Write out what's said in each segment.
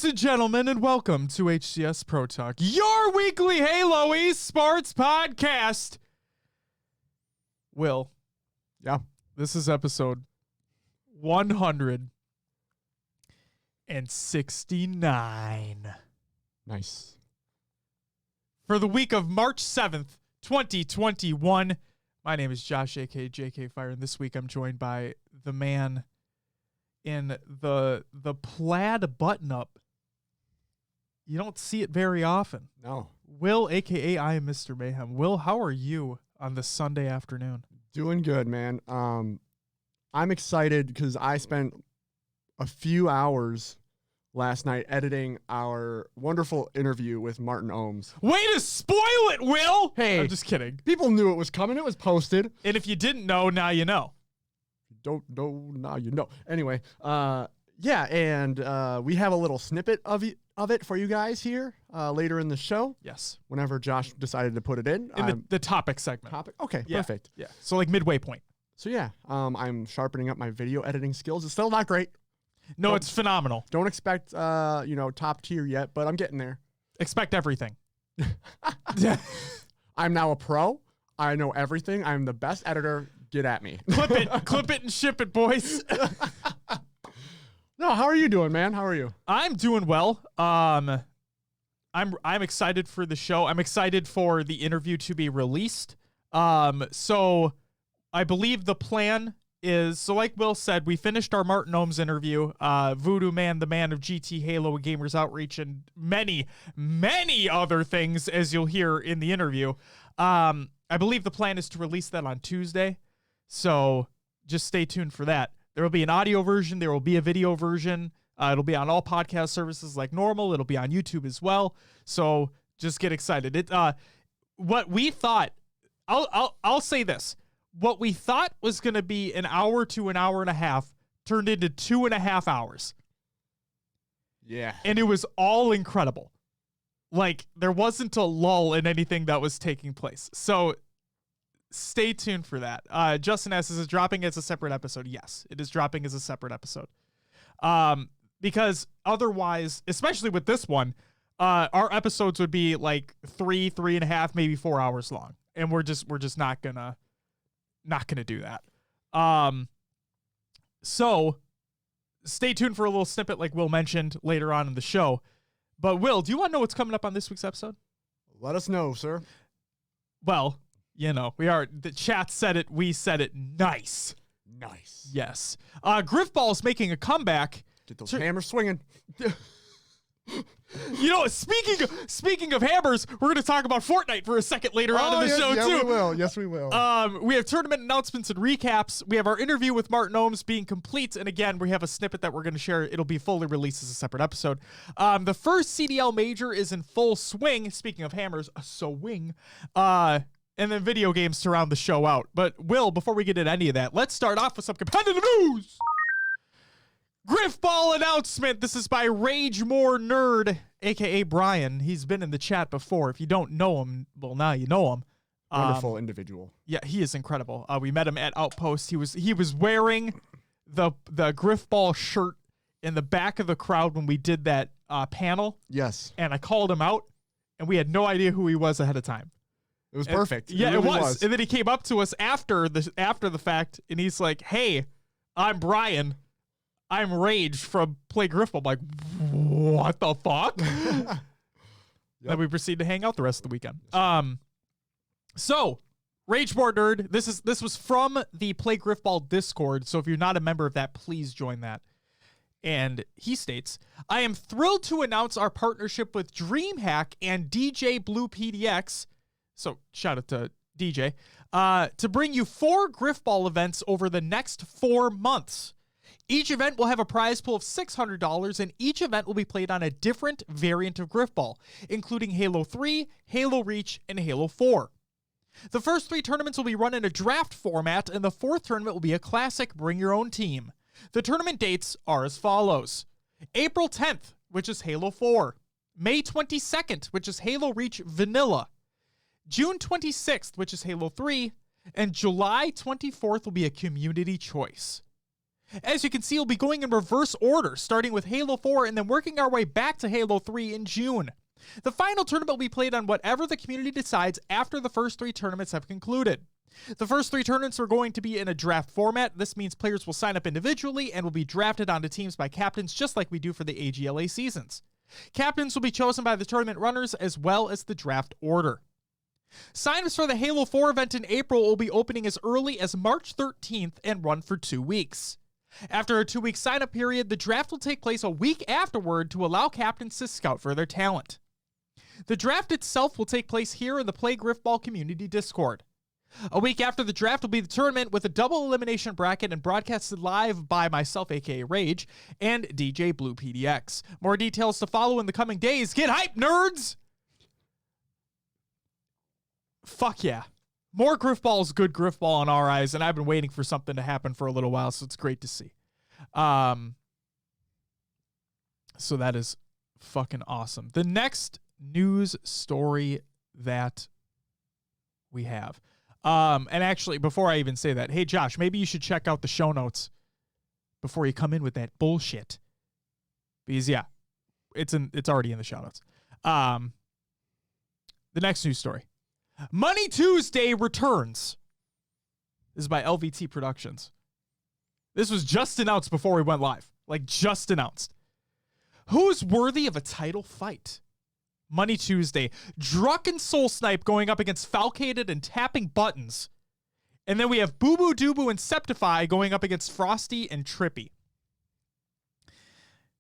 Ladies and gentlemen, and welcome to HCS Pro Talk, your weekly Halo eSports podcast. Will. Yeah. This is episode 169. Nice. For the week of March 7th, 2021. My name is Josh, aka JK Fire, and this week I'm joined by the man in the plaid button-up. You don't see it very often. No. Will, aka I am Mr. Mayhem. Will, how are you on this Sunday afternoon? Doing good, man. I'm excited because I spent a few hours last night editing our wonderful interview with Martin Omes. Way to spoil it, Will! Hey. I'm just kidding. People knew it was coming. It was posted. And if you didn't know, now you know. Don't know, now you know. Anyway, yeah, and we have a little snippet of it for you guys here later in the show. Yes. Whenever Josh decided to put it in. In the topic segment. Topic? Okay, Yeah. perfect. Yeah. So like midway point. So yeah, I'm sharpening up my video editing skills. It's still not great. No, it's phenomenal. Don't expect, top tier yet, but I'm getting there. Expect everything. I'm now a pro. I know everything. I'm the best editor. Get at me. Clip it and ship it, boys. No, how are you doing, man? How are you? I'm doing well. I'm excited for the show. I'm excited for the interview to be released. So I believe the plan is, so like Will said, we finished our Martin Omes interview, Voodoo Man, the man of GT, Halo, Gamers Outreach, and many, many other things, as you'll hear in the interview. I believe the plan is to release that on Tuesday, so just stay tuned for that. There will be an audio version. There will be a video version. It'll be on all podcast services like normal. It'll be on YouTube as well, so just get excited. What we thought, I'll say this. What we thought was going to be an hour to an hour and a half turned into 2.5 hours. Yeah. And it was all incredible. Like, there wasn't a lull in anything that was taking place. So stay tuned for that. Justin asks, is it dropping as a separate episode? Yes, it is dropping as a separate episode. Because otherwise, especially with this one, our episodes would be like 3.5, maybe 4 hours long. And we're just not gonna do that. So stay tuned for a little snippet like Will mentioned later on in the show. But Will, do you want to know what's coming up on this week's episode? Let us know, sir. Well, the chat said it, we said it. Nice. Yes. Griffball's making a comeback. Get those hammers swinging. Speaking of hammers, we're going to talk about Fortnite for a second later on in the show, too. We will. Yes, we will. We have tournament announcements and recaps. We have our interview with Martin Omes being complete. And again, we have a snippet that we're going to share. It'll be fully released as a separate episode. The first CDL major is in full swing. Speaking of hammers, swing. And then video games to round the show out. But Will, before we get into any of that, let's start off with some competitive news. Griffball announcement. This is by Rage More Nerd, a.k.a. Brian. He's been in the chat before. If you don't know him, well, now you know him. Wonderful individual. Yeah, he is incredible. We met him at Outpost. He was wearing the Griffball shirt in the back of the crowd when we did that panel. Yes. And I called him out, and we had no idea who he was ahead of time. It was perfect. Yeah, it really was. And then he came up to us after the fact, and he's like, "Hey, I'm Brian. I'm Rage from Play Griffball." I'm like, what the fuck? Yep. Then we proceed to hang out the rest of the weekend. So, Rage More Nerd, this was from the Play Griffball Discord, so if you're not a member of that, please join that. And he states, I am thrilled to announce our partnership with DreamHack and DJ Blue PDX, so shout out to DJ, to bring you 4 Griffball events over the next 4 months. Each event will have a prize pool of $600, and each event will be played on a different variant of Griffball, including Halo 3, Halo Reach, and Halo 4. The first 3 tournaments will be run in a draft format, and the 4th tournament will be a classic bring your own team. The tournament dates are as follows. April 10th, which is Halo 4. May 22nd, which is Halo Reach Vanilla. June 26th, which is Halo 3. And July 24th will be a community choice. As you can see, we'll be going in reverse order, starting with Halo 4 and then working our way back to Halo 3 in June. The final tournament will be played on whatever the community decides after the first 3 tournaments have concluded. The first 3 tournaments are going to be in a draft format. This means players will sign up individually and will be drafted onto teams by captains just like we do for the AGLA seasons. Captains will be chosen by the tournament runners as well as the draft order. Sign-ups for the Halo 4 event in April will be opening as early as March 13th and run for 2 weeks. After a 2-week sign-up period, the draft will take place a week afterward to allow captains to scout for their talent. The draft itself will take place here in the Play Griffball Community Discord. A week after the draft will be the tournament with a double elimination bracket and broadcasted live by myself, aka Rage, and DJ Blue PDX. More details to follow in the coming days. Get hype, nerds! Fuck yeah. More Griffball is good Griffball in our eyes, and I've been waiting for something to happen for a little while, so it's great to see. So that is fucking awesome. The next news story that we have. And actually, before I even say that, hey, Josh, maybe you should check out the show notes before you come in with that bullshit. Because, yeah, it's already in the show notes. The next news story. Money Tuesday returns. This is by LVT Productions. This was just announced before we went live. Like, just announced. Who's worthy of a title fight? Money Tuesday. Druck and Soul Snipe going up against Falcated and Tapping Buttons. And then we have Boo Boo Doo and Septify going up against Frosty and Trippy.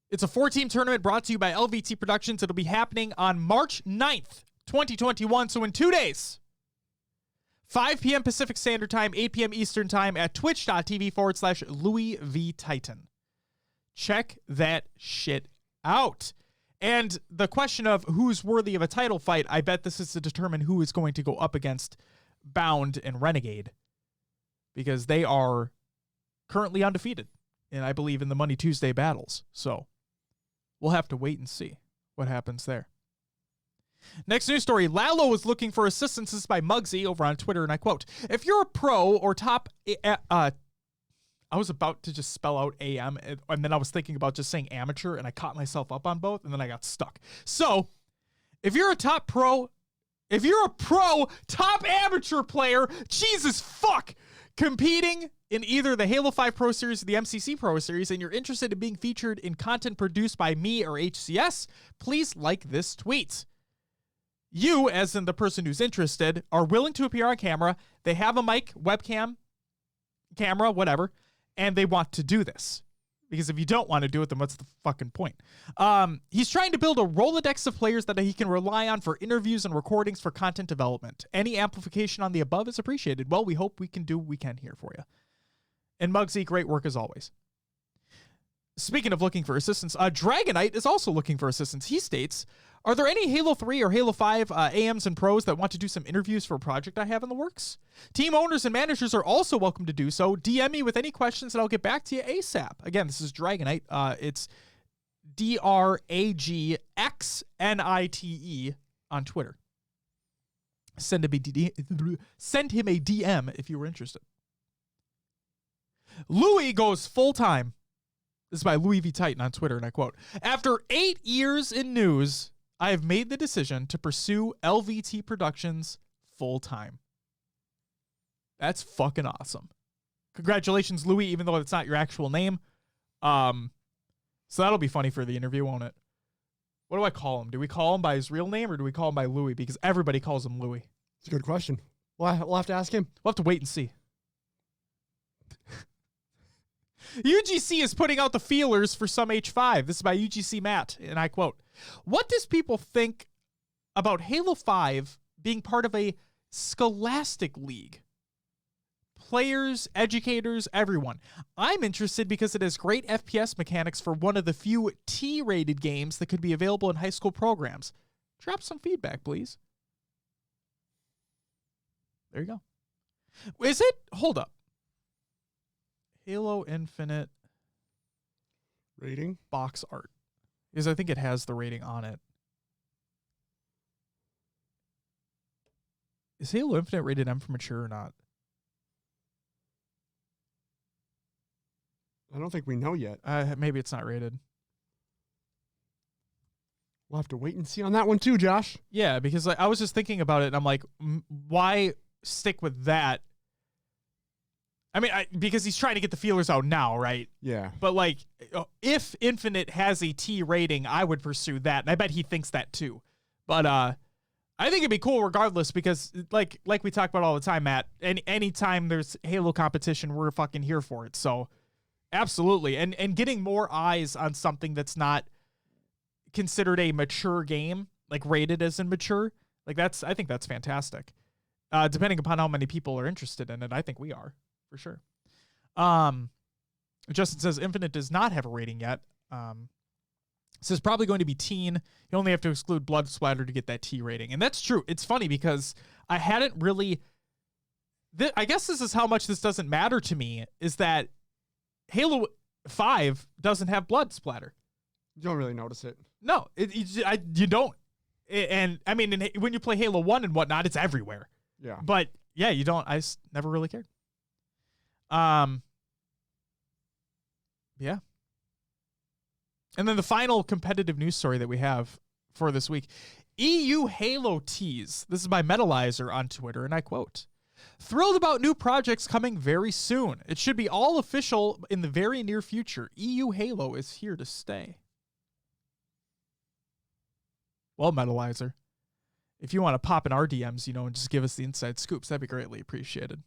It's a 4-team tournament brought to you by LVT Productions. It'll be happening on March 9th, 2021, so in 2 days. 5 p.m. Pacific Standard Time, 8 p.m. Eastern Time at twitch.tv/Louis V Titan. Check that shit out. And the question of who's worthy of a title fight, I bet this is to determine who is going to go up against Bound and Renegade. Because they are currently undefeated, and I believe in the Money Tuesday battles. So we'll have to wait and see what happens there. Next news story. Lalo is looking for assistance. This is by Muggsy over on Twitter, and I quote, if you're a pro or top... I was about to just spell out AM, and then I was thinking about just saying amateur, and I caught myself up on both, and then I got stuck. So, if you're a pro top amateur player, Jesus fuck, competing in either the Halo 5 Pro Series or the MCC Pro Series, and you're interested in being featured in content produced by me or HCS, please like this tweet. You, as in the person who's interested, are willing to appear on camera. They have a mic, webcam, camera, whatever, and they want to do this. Because if you don't want to do it, then what's the fucking point? He's trying to build a Rolodex of players that he can rely on for interviews and recordings for content development. Any amplification on the above is appreciated. Well, we hope we can do what we can here for you. And Muggsy, great work as always. Speaking of looking for assistance, Dragonite is also looking for assistance. He states, are there any Halo 3 or Halo 5 AMs and pros that want to do some interviews for a project I have in the works? Team owners and managers are also welcome to do so. DM me with any questions and I'll get back to you ASAP. Again, this is Dragonite. It's DRAGXNITE on Twitter. Send him a DM if you were interested. Louis goes full-time. This is by Louis V Titan on Twitter, and I quote, after 8 years in news, I have made the decision to pursue LVT Productions full-time. That's fucking awesome. Congratulations, Louis, even though it's not your actual name. So that'll be funny for the interview, won't it? What do I call him? Do we call him by his real name or do we call him by Louis? Because everybody calls him Louis. It's a good question. We'll have to ask him. We'll have to wait and see. UGC is putting out the feelers for some H5. This is by UGC Matt, and I quote, what does people think about Halo 5 being part of a scholastic league? Players, educators, everyone. I'm interested because it has great FPS mechanics for one of the few T-rated games that could be available in high school programs. Drop some feedback, please. There you go. Is it? Hold up. Halo Infinite rating box art, because I think it has the rating on it. Is Halo Infinite rated M for mature or not? I don't think we know yet. Maybe it's not rated. We'll have to wait and see on that one too, Josh. Yeah, because I was just thinking about it, and I'm like, why stick with that? I mean, because he's trying to get the feelers out now, right? Yeah. But like, if Infinite has a T rating, I would pursue that, and I bet he thinks that too. But I think it'd be cool regardless, because like we talk about all the time, Matt. Anytime there's Halo competition, we're fucking here for it. So absolutely, and getting more eyes on something that's not considered a mature game, like rated as immature, like I think that's fantastic. Depending upon how many people are interested in it, I think we are. For sure. Justin says Infinite does not have a rating yet. Says probably going to be teen. You only have to exclude blood splatter to get that T rating. And that's true. It's funny because I hadn't really... I guess this is how much this doesn't matter to me, is that Halo 5 doesn't have blood splatter. You don't really notice it. No, you don't. And I mean, when you play Halo 1 and whatnot, it's everywhere. Yeah. But yeah, you don't. I never really cared. Yeah. And then the final competitive news story that we have for this week, EU Halo tease. This is by Metalizer on Twitter, and I quote, "Thrilled about new projects coming very soon. It should be all official in the very near future. EU Halo is here to stay." Well, Metalizer, if you want to pop in our DMs, and just give us the inside scoops, that'd be greatly appreciated.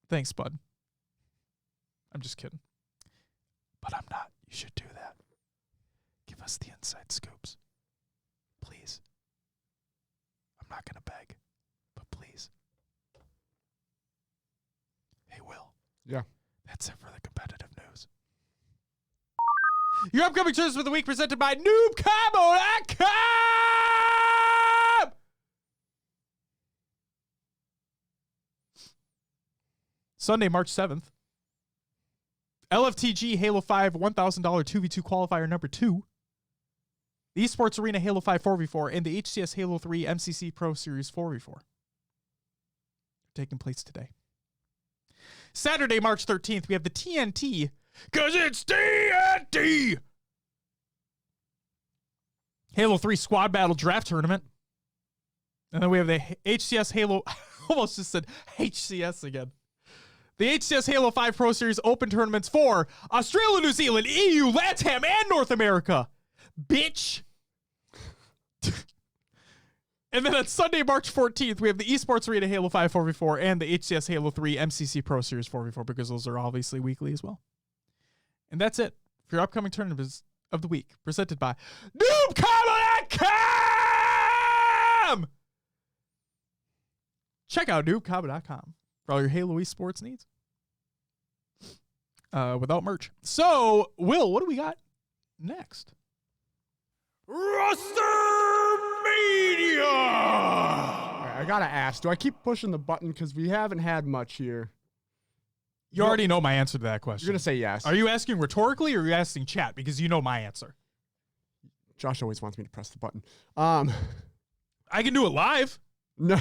Thanks, bud. I'm just kidding. But I'm not. You should do that. Give us the inside scoops. Please. I'm not going to beg, but please. Hey, Will. Yeah. That's it for the competitive news. Your upcoming service for the week presented by NoobCombo.com! Sunday, March 7th. LFTG Halo 5 $1,000 2v2 qualifier number 2. The Esports Arena Halo 5 4v4 and the HCS Halo 3 MCC Pro Series 4v4. Taking place today. Saturday, March 13th, we have the TNT, because it's TNT! Halo 3 Squad Battle Draft Tournament. And then we have the HCS Halo, almost just said HCS again. The HCS Halo 5 Pro Series Open Tournaments for Australia, New Zealand, EU, LATAM, and North America. Bitch. And then on Sunday, March 14th, we have the Esports Arena Halo 5 4v4 and the HCS Halo 3 MCC Pro Series 4v4, because those are obviously weekly as well. And that's it for your upcoming tournaments of the week, presented by NoobCombo.com! Check out NoobCombo.com for all your Halo esports needs. Without merch. So, Will, what do we got next? Roster Media! All right, I gotta ask, do I keep pushing the button? Because we haven't had much here. You already know my answer to that question. You're gonna say yes. Are you asking rhetorically, or are you asking chat? Because you know my answer. Josh always wants me to press the button. I can do it live. No.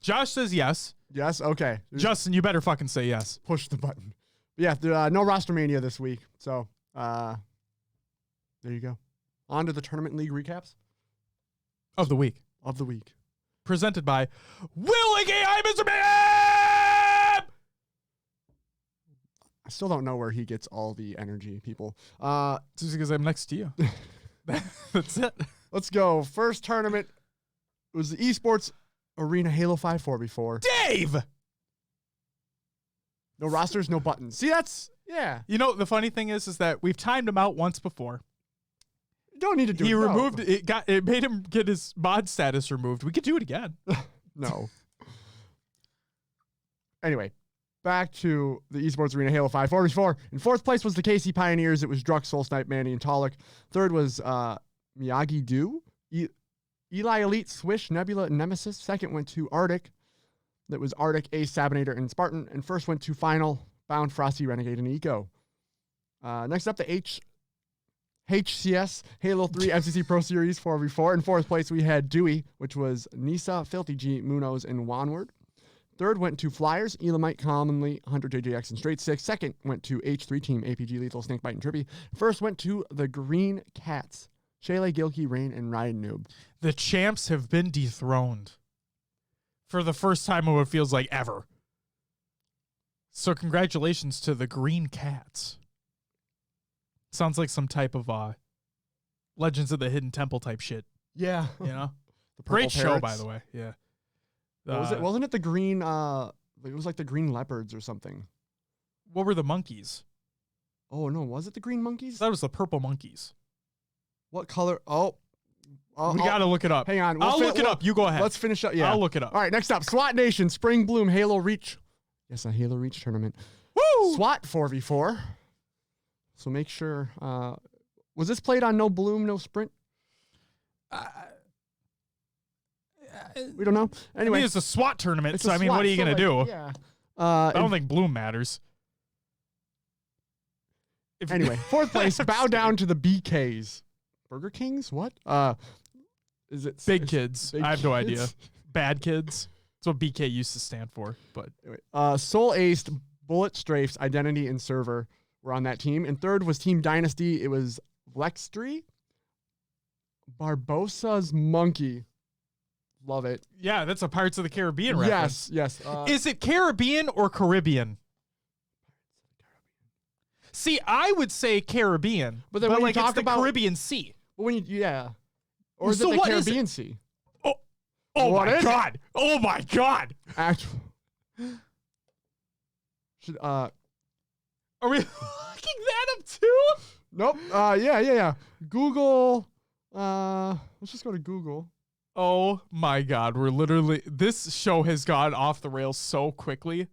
Josh says yes. Yes? Okay. Justin, you better fucking say yes. Push the button. Yeah, no roster mania this week. So, there you go. On to the tournament league recaps. Of the week. Presented by Will A.K.I. Mr. Mayhem! I still don't know where he gets all the energy, people. Just because I'm next to you. That's it. Let's go. First tournament was the Esports Arena Halo 5 4v4. Dave! No rosters, no buttons. See, that's, yeah. You know, the funny thing is that we've timed him out once before. You don't need to do it. He removed it. It made him get his mod status removed. We could do it again. No. Anyway, back to the Esports Arena Halo 5 4v4. In fourth place was the KC Pioneers. It was Drux, Soul Snipe, Manny, and Talik. Third was Miyagi Do, Eli Elite, Swish, Nebula, and Nemesis. Second went to Arctic. That was Arctic, Ace, Sabinator, and Spartan. And first went to Final, Bound, Frosty, Renegade, and Eco. Next up, the HCS Halo 3 MCC Pro Series 4v4. In fourth place, we had Dewey, which was Nisa, Filthy G, Munoz, and Wanward. Third went to Flyers, Elamite, Commonly, Hunter, JJX, and Straight Six. Second went to H3 Team, APG, Lethal, Snakebite, and Trippy. First went to the Green Cats, Shayla, Gilkey, Rain, and Ryan Noob. The champs have been dethroned for the first time in what feels like ever. So congratulations to the Green Cats. Sounds like some type of Legends of the Hidden Temple type shit. Yeah. You know? The Great Purple show, Parrots. by the way. Yeah. What was it? Wasn't it the green, it was like the Green Leopards or something. What were the monkeys? Oh, no. Was it the Green Monkeys? That was the purple monkeys. What color? Oh. We got to look it up. Hang on. I'll look it up. You go ahead. Let's finish up. Yeah. I'll look it up. All right. Next up, SWAT Nation, Spring Bloom, Halo Reach. Yes, a Halo Reach tournament. Woo! SWAT 4v4. So make sure. Was this played on No Bloom, No Sprint? We don't know. Anyway, I mean, it's a SWAT tournament, it's so a I mean, SWAT, what are you so going to do? Yeah. I don't think Bloom matters. Anyway, fourth place, bow down to the BKs. Burger Kings? What? Is it Big Kids. Big I have no Kids? idea. Bad Kids. That's what BK used to stand for. But Anyway, Soul Aced, Bullet Strafes, Identity, and Server were on that team. And third was Team Dynasty. It was Vlextry, Barbosa's Monkey. Love it. yeah, that's a Pirates of the Caribbean reference. Yes. Is it Caribbean or Caribbean? See, I would say Caribbean, But then when you like talk it's the about- Caribbean Sea. When you, yeah. Or is So it the what is it? Caribbean Sea? Oh What my is it? God! Oh my God! Actual. Should Are we looking that up too? nope. Yeah. Google. Let's just go to Google. Oh my God! We're literally this show has gone off the rails so quickly.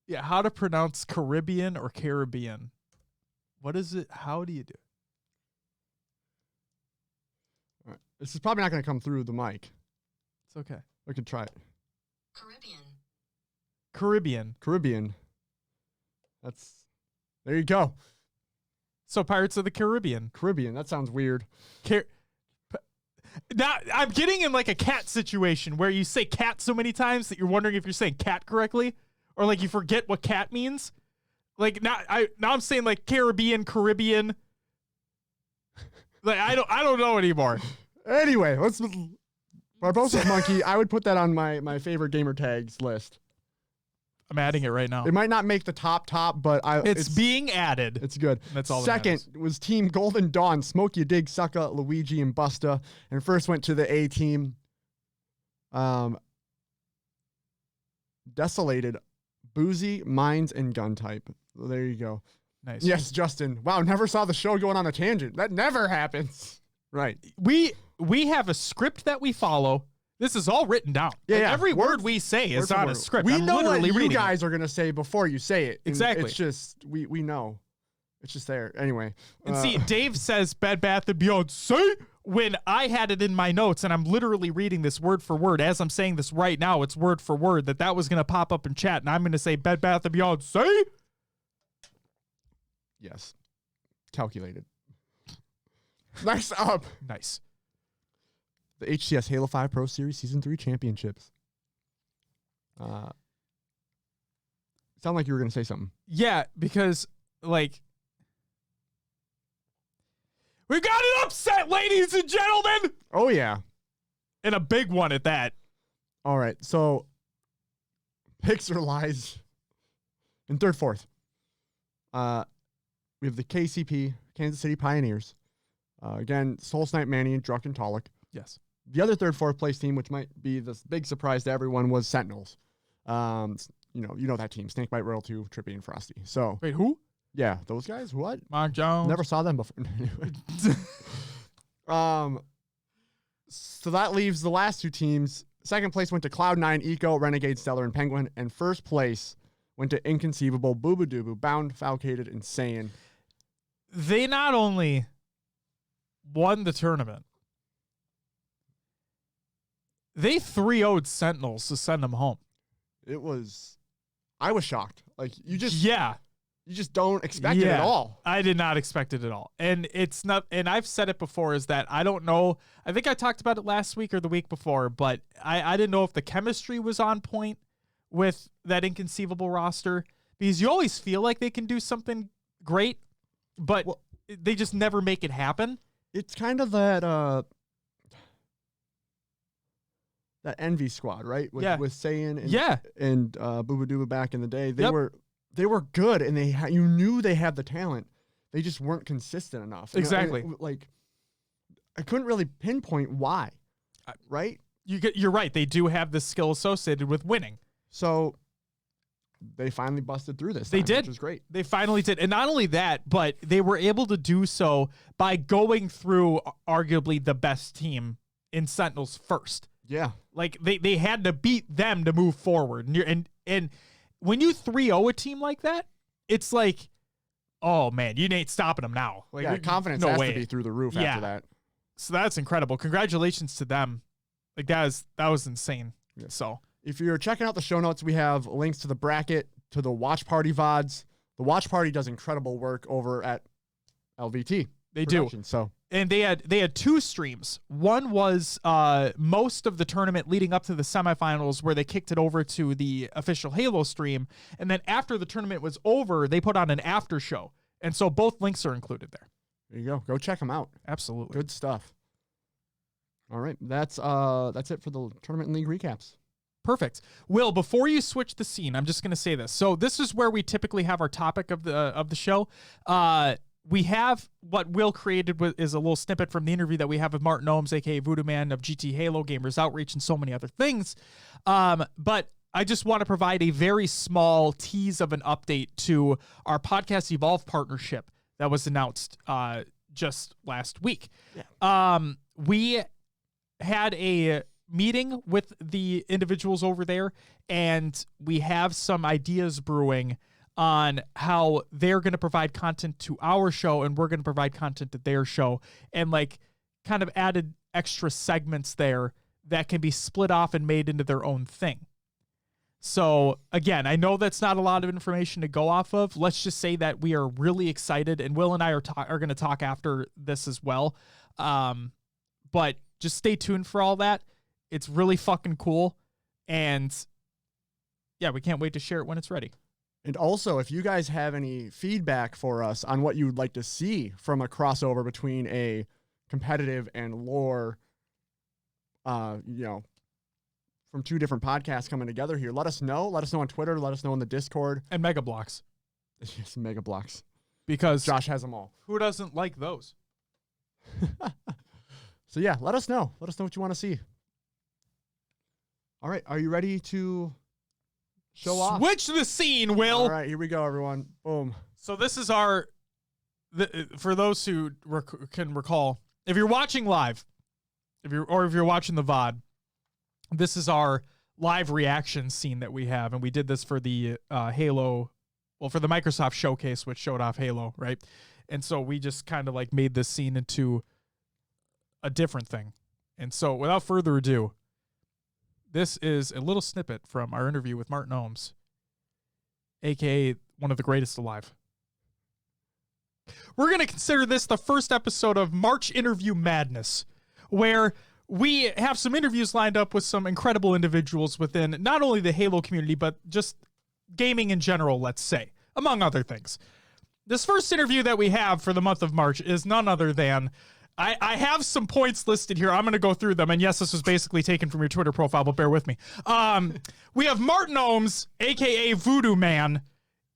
Yeah, how to pronounce Caribbean or Caribbean? What is it? How do you do it? All right. This is probably not going to come through the mic. It's okay. We could try it. Caribbean. There you go. So Pirates of the Caribbean. Caribbean. That sounds weird. Now I'm getting in like a cat situation where you say cat so many times that you're wondering if you're saying cat correctly, or like you forget what cat means. Like now I'm saying like Caribbean. Like I don't know anymore. Anyway, let's Barbosa's Monkey. I would put that on my favorite gamer tags list. I'm adding it right now. It might not make the top, but It's being added. It's good. That's all that Second was Team Golden Dawn, Smokey, Dig, Sucka, Luigi, and Busta. And first went to the A team. Desolated, Boozy, Mines, and Gun Type. So there you go. Nice. Yes, Justin. Wow, never saw the show going on a tangent. That never happens. Right. We have a script that we follow. This is all written down. Yeah, Like, yeah. every word we say is Word for on a word. script. We I'm know what literally you reading it. guys are going to say before you say it. And Exactly. It's just, we know. It's just there. Anyway. And see, Dave says Bed Bath & Beyond say when I had it in my notes, and I'm literally reading this word for word. As I'm saying this right now, it's word for word that was going to pop up in chat, and I'm going to say Bed Bath & Beyond say. Yes. Calculated. Next up. Nice. The HCS Halo 5 Pro Series Season 3 Championships. Sound like you were going to say something. Yeah, because, like, we got an upset, ladies and gentlemen! Oh, yeah. And a big one at that. All right. So, picks or lies in third, fourth. We have the KCP, Kansas City Pioneers. Again, Soul Snipe, Manny, and Druck and Tolick. Yes. The other third, fourth place team, which might be the big surprise to everyone, was Sentinels. You know that team: Snakebite, Royal 2, Trippy, and Frosty. So, Wait, who? yeah, those guys. What? Mark Jones. Never saw them before. So that leaves the last two teams. Second place went to Cloud9, Eco, Renegade, Stellar, and Penguin, and first place went to Inconceivable, Booba Doobu, Bound, Falcated, and Saiyan. They not only won the tournament, they 3-0'd Sentinels to send them home. I was shocked. Like you You just don't expect it at all. I did not expect it at all. And it's not, and I've said it before, is that I don't know. I think I talked about it last week or the week before, but I didn't know if the chemistry was on point with that inconceivable roster, because you always feel like they can do something great, but they just never make it happen. It's kind of that Envy squad, right? With Saiyan and Booba Dooba back in the day. They were good, and you knew they had the talent. They just weren't consistent enough. Exactly. Like, I couldn't really pinpoint why, right? You're right. They do have the skill associated with winning. So they finally busted through this. They did. Which was great. They finally did. And not only that, but they were able to do so by going through arguably the best team in Sentinels first. Yeah. Like, they had to beat them to move forward. And when you 3-0 a team like that, it's like, oh, man, you ain't stopping them now. Like, confidence has to be through the roof after that. So that's incredible. Congratulations to them. Like, that was insane. Yeah. So if you're checking out the show notes, we have links to the bracket, to the Watch Party VODs. The Watch Party does incredible work over at LVT. They do. So. And they had 2 streams. One was most of the tournament leading up to the semifinals, where they kicked it over to the official Halo stream. And then after the tournament was over, they put on an after show. And so both links are included there. There you go. Go check them out. Absolutely. Good stuff. All right. That's it for the tournament and league recaps. Perfect. Will, before you switch the scene, I'm just going to say this. So this is where we typically have our topic of the show. We have what Will created is a little snippet from the interview that we have with Martin Omes, a.k.a. Voodoo Man of GT Halo, Gamers Outreach, and so many other things. But I just want to provide a very small tease of an update to our Podcast Evolve partnership that was announced just last week. Yeah. We had a meeting with the individuals over there, and we have some ideas brewing on how they're going to provide content to our show, and we're going to provide content to their show, and like kind of added extra segments there that can be split off and made into their own thing. So again, I know that's not a lot of information to go off of. Let's just say that we are really excited, and Will and I are going to talk after this as well. But just stay tuned for all that. It's really fucking cool. And yeah, we can't wait to share it when it's ready. And also, if you guys have any feedback for us on what you would like to see from a crossover between a competitive and lore, from 2 different podcasts coming together here, let us know. Let us know on Twitter. Let us know in the Discord. And Mega Blocks. Yes, Mega Blocks. Because Josh has them all. Who doesn't like those? So yeah, let us know. Let us know what you want to see. All right, are you ready to show off? Switch the scene, Will. All right, here we go, everyone. Boom. So this is for those who can recall, if you're watching live, if you're watching the VOD, this is our live reaction scene that we have, and we did this for the Halo, for the Microsoft showcase, which showed off Halo, right? And so we just kind of like made this scene into a different thing. And so without further ado, this is a little snippet from our interview with Martin Omes, a.k.a. one of the greatest alive. We're going to consider this the first episode of March Interview Madness, where we have some interviews lined up with some incredible individuals within not only the Halo community, but just gaming in general, let's say, among other things. This first interview that we have for the month of March is none other than... I have some points listed here. I'm going to go through them. And yes, this was basically taken from your Twitter profile, but bear with me. We have Martin Omes, a.k.a. Voodoo Man,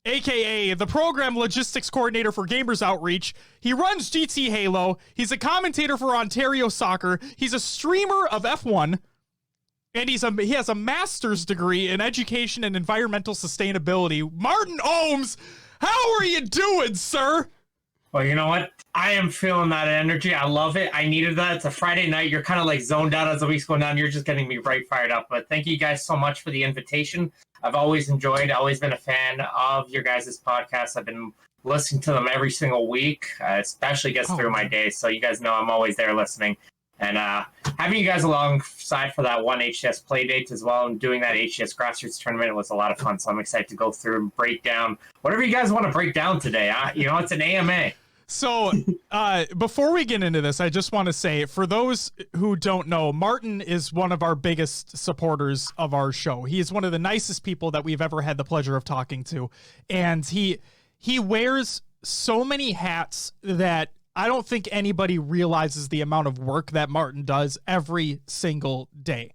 a.k.a. the Program Logistics Coordinator for Gamers Outreach. He runs GT Halo. He's a commentator for Ontario Soccer. He's a streamer of F1. And he has a master's degree in education and environmental sustainability. Martin Omes, how are you doing, sir? Well, you know what? I am feeling that energy. I love it. I needed that. It's a Friday night. You're kind of like zoned out as the week's going down. You're just getting me right fired up. But thank you guys so much for the invitation. I've always enjoyed, always been a fan of your guys' podcast. I've been listening to them every single week. Especially gets through my day. So you guys know I'm always there listening. And having you guys alongside for that one HCS play date as well, and doing that HCS grassroots tournament was a lot of fun. So I'm excited to go through and break down whatever you guys want to break down today. It's an AMA. So before we get into this, I just want to say, for those who don't know, Martin is one of our biggest supporters of our show. He is one of the nicest people that we've ever had the pleasure of talking to. And he wears so many hats that I don't think anybody realizes the amount of work that Martin does every single day.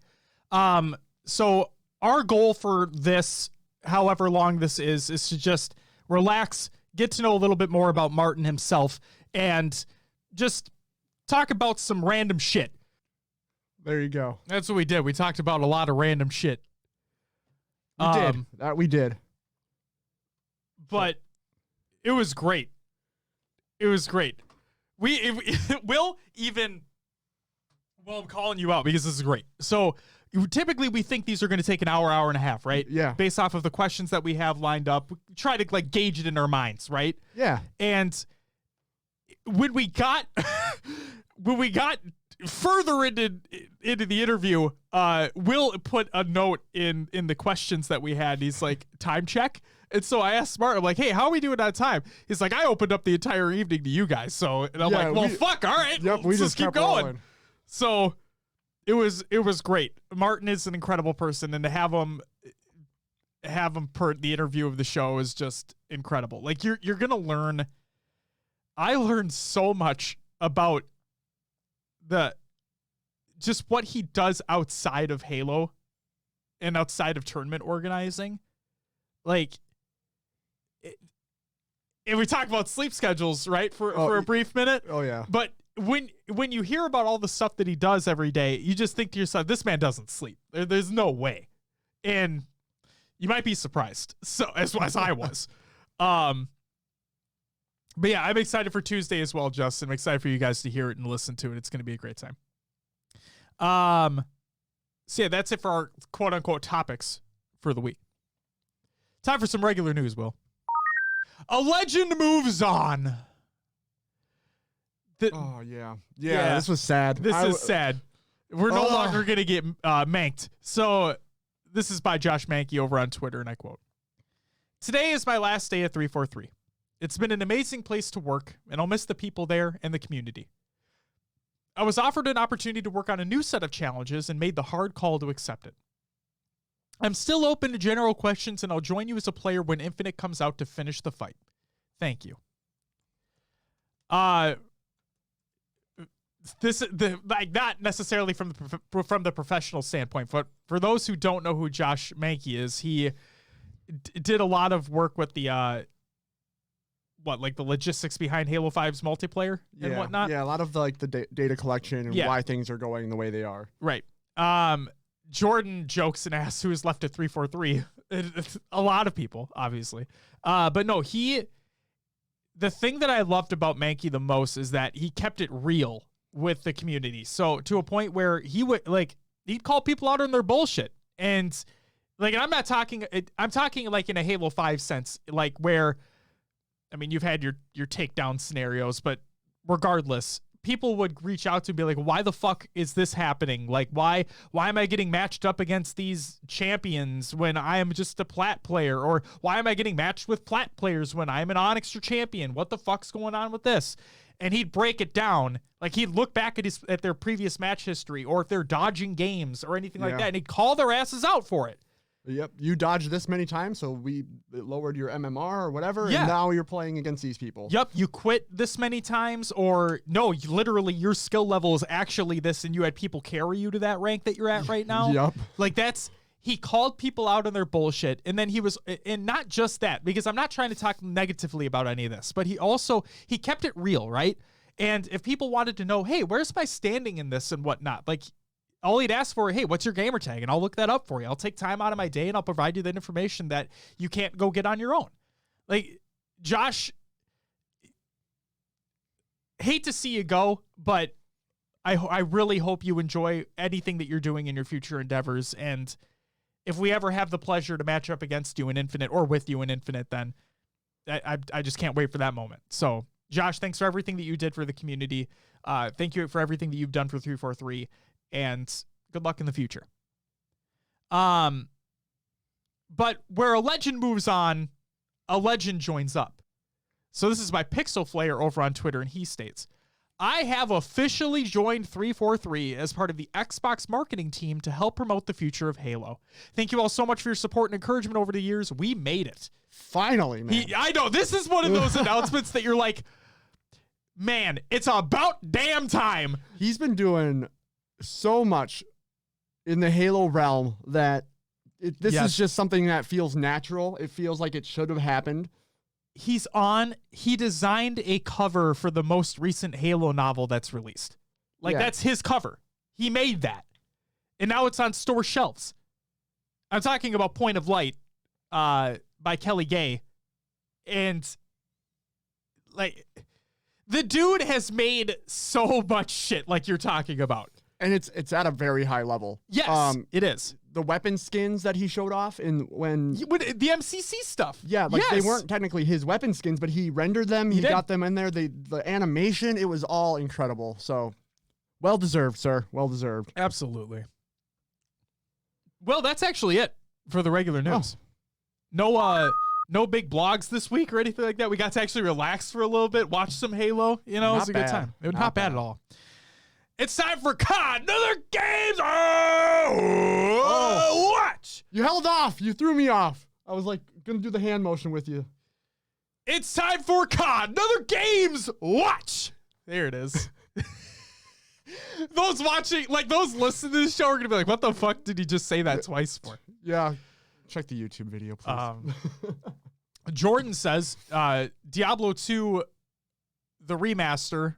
So our goal for this, however long this is to just relax, get to know a little bit more about Martin himself, and just talk about some random shit. There you go. That's what we did. We talked about a lot of random shit. We did. But it was great. It was great. I'm calling you out because this is great. So typically we think these are going to take an hour and a half, right? Yeah. Based off of the questions that we have lined up, we try to like gauge it in our minds, right? Yeah. And when we got further into the interview, Will put a note in the questions that we had. He's like, time check. And so I asked Martin, I'm like, hey, how are we doing on time? He's like, I opened up the entire evening to you guys. So, and I'm like, well, fuck, all right. Yep, we just keep going. Rolling. So it was great. Martin is an incredible person, and to have him per the interview of the show is just incredible. Like you're gonna learn. I learned so much about just what he does outside of Halo and outside of tournament organizing. Like, and we talk about sleep schedules, right? For a brief minute. Oh yeah. But when you hear about all the stuff that he does every day, you just think to yourself, this man doesn't sleep. There's no way. And you might be surprised. So as I was. But yeah, I'm excited for Tuesday as well, Justin. I'm excited for you guys to hear it and listen to it. It's going to be a great time. So yeah, that's it for our quote unquote topics for the week. Time for some regular news, Will. A legend moves on. Yeah, this was sad. This is sad. We're no longer going to get manked. So this is by Josh Mankey over on Twitter, and I quote, "Today is my last day at 343. It's been an amazing place to work, and I'll miss the people there and the community. I was offered an opportunity to work on a new set of challenges and made the hard call to accept it. I'm still open to general questions, and I'll join you as a player when Infinite comes out to finish the fight. Thank you." Not necessarily from the professional standpoint, but for those who don't know who Josh Mankey is, he did a lot of work with the the logistics behind Halo 5's multiplayer and whatnot. Yeah, a lot of the data collection and why things are going the way they are. Right. Jordan jokes and asks who is left at 343. It's a lot of people, obviously. But no, the thing that I loved about Mankey the most is that he kept it real with the community. So to a point where he'd call people out on their bullshit. And I'm talking like in a Halo 5 sense, like where, I mean, you've had your takedown scenarios, but regardless, people would reach out to and be like, why the fuck is this happening? Like, why am I getting matched up against these champions when I am just a plat player? Or why am I getting matched with plat players when I'm an Onyx or champion? What the fuck's going on with this? And he'd break it down. Like, he'd look back at their previous match history, or if they're dodging games or anything like that, and he'd call their asses out for it. Yep, you dodged this many times, so we lowered your MMR or whatever, and now you're playing against these people. Yep, you quit this many times, or no, literally your skill level is actually this, and you had people carry you to that rank that you're at right now. Yep. Like, he called people out on their bullshit, and then and not just that, because I'm not trying to talk negatively about any of this, but he kept it real, right? And if people wanted to know, hey, where's my standing in this and whatnot, like, all he'd ask for, hey, what's your gamer tag? And I'll look that up for you. I'll take time out of my day and I'll provide you that information that you can't go get on your own. Like, Josh, hate to see you go, but I really hope you enjoy anything that you're doing in your future endeavors. And if we ever have the pleasure to match up against you in Infinite or with you in Infinite, then I just can't wait for that moment. So, Josh, thanks for everything that you did for the community. Thank you for everything that you've done for 343, and good luck in the future. But where a legend moves on, a legend joins up. So this is by Pixel Flayer over on Twitter, and he states, I have officially joined 343 as part of the Xbox marketing team to help promote the future of Halo. Thank you all so much for your support and encouragement over the years. We made it. Finally, man. I know, this is one of those announcements that you're like, man, it's about damn time. He's been doing so much in the Halo realm that this is just something that feels natural. It feels like it should have happened. He designed a cover for the most recent Halo novel that's released. That's his cover. He made that. And now it's on store shelves. I'm talking about Point of Light by Kelly Gay. And the dude has made so much shit like you're talking about. And it's at a very high level. Yes, it is. The weapon skins that he showed off when the MCC stuff. Yeah, they weren't technically his weapon skins, but he rendered them. He got them in there. The animation, it was all incredible. So, well deserved, sir. Well deserved. Absolutely. Well, that's actually it for the regular news. No big blogs this week or anything like that. We got to actually relax for a little bit, watch some Halo. It was a good time. It was not bad at all. It's time for COD, another games. What? You held off. You threw me off. I was like gonna do the hand motion with you. It's time for COD, another games. Watch. There it is. Those watching, those listening to this show are gonna be like, "What the fuck did he just say that twice for?" Yeah. Check the YouTube video, please. Jordan says, Diablo 2, the remaster,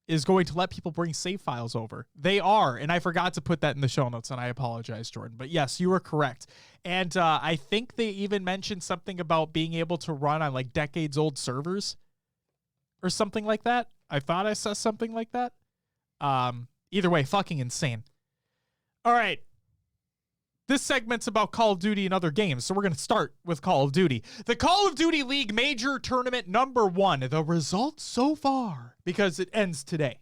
is going to let people bring save files over. They are, and I forgot to put that in the show notes, and I apologize, Jordan. But yes, you were correct. And I think they even mentioned something about being able to run on decades-old servers or something like that. I thought I saw something like that. Either way, fucking insane. All right. This segment's about Call of Duty and other games, so we're going to start with Call of Duty. The Call of Duty League Major Tournament number 1. The results so far, because it ends today.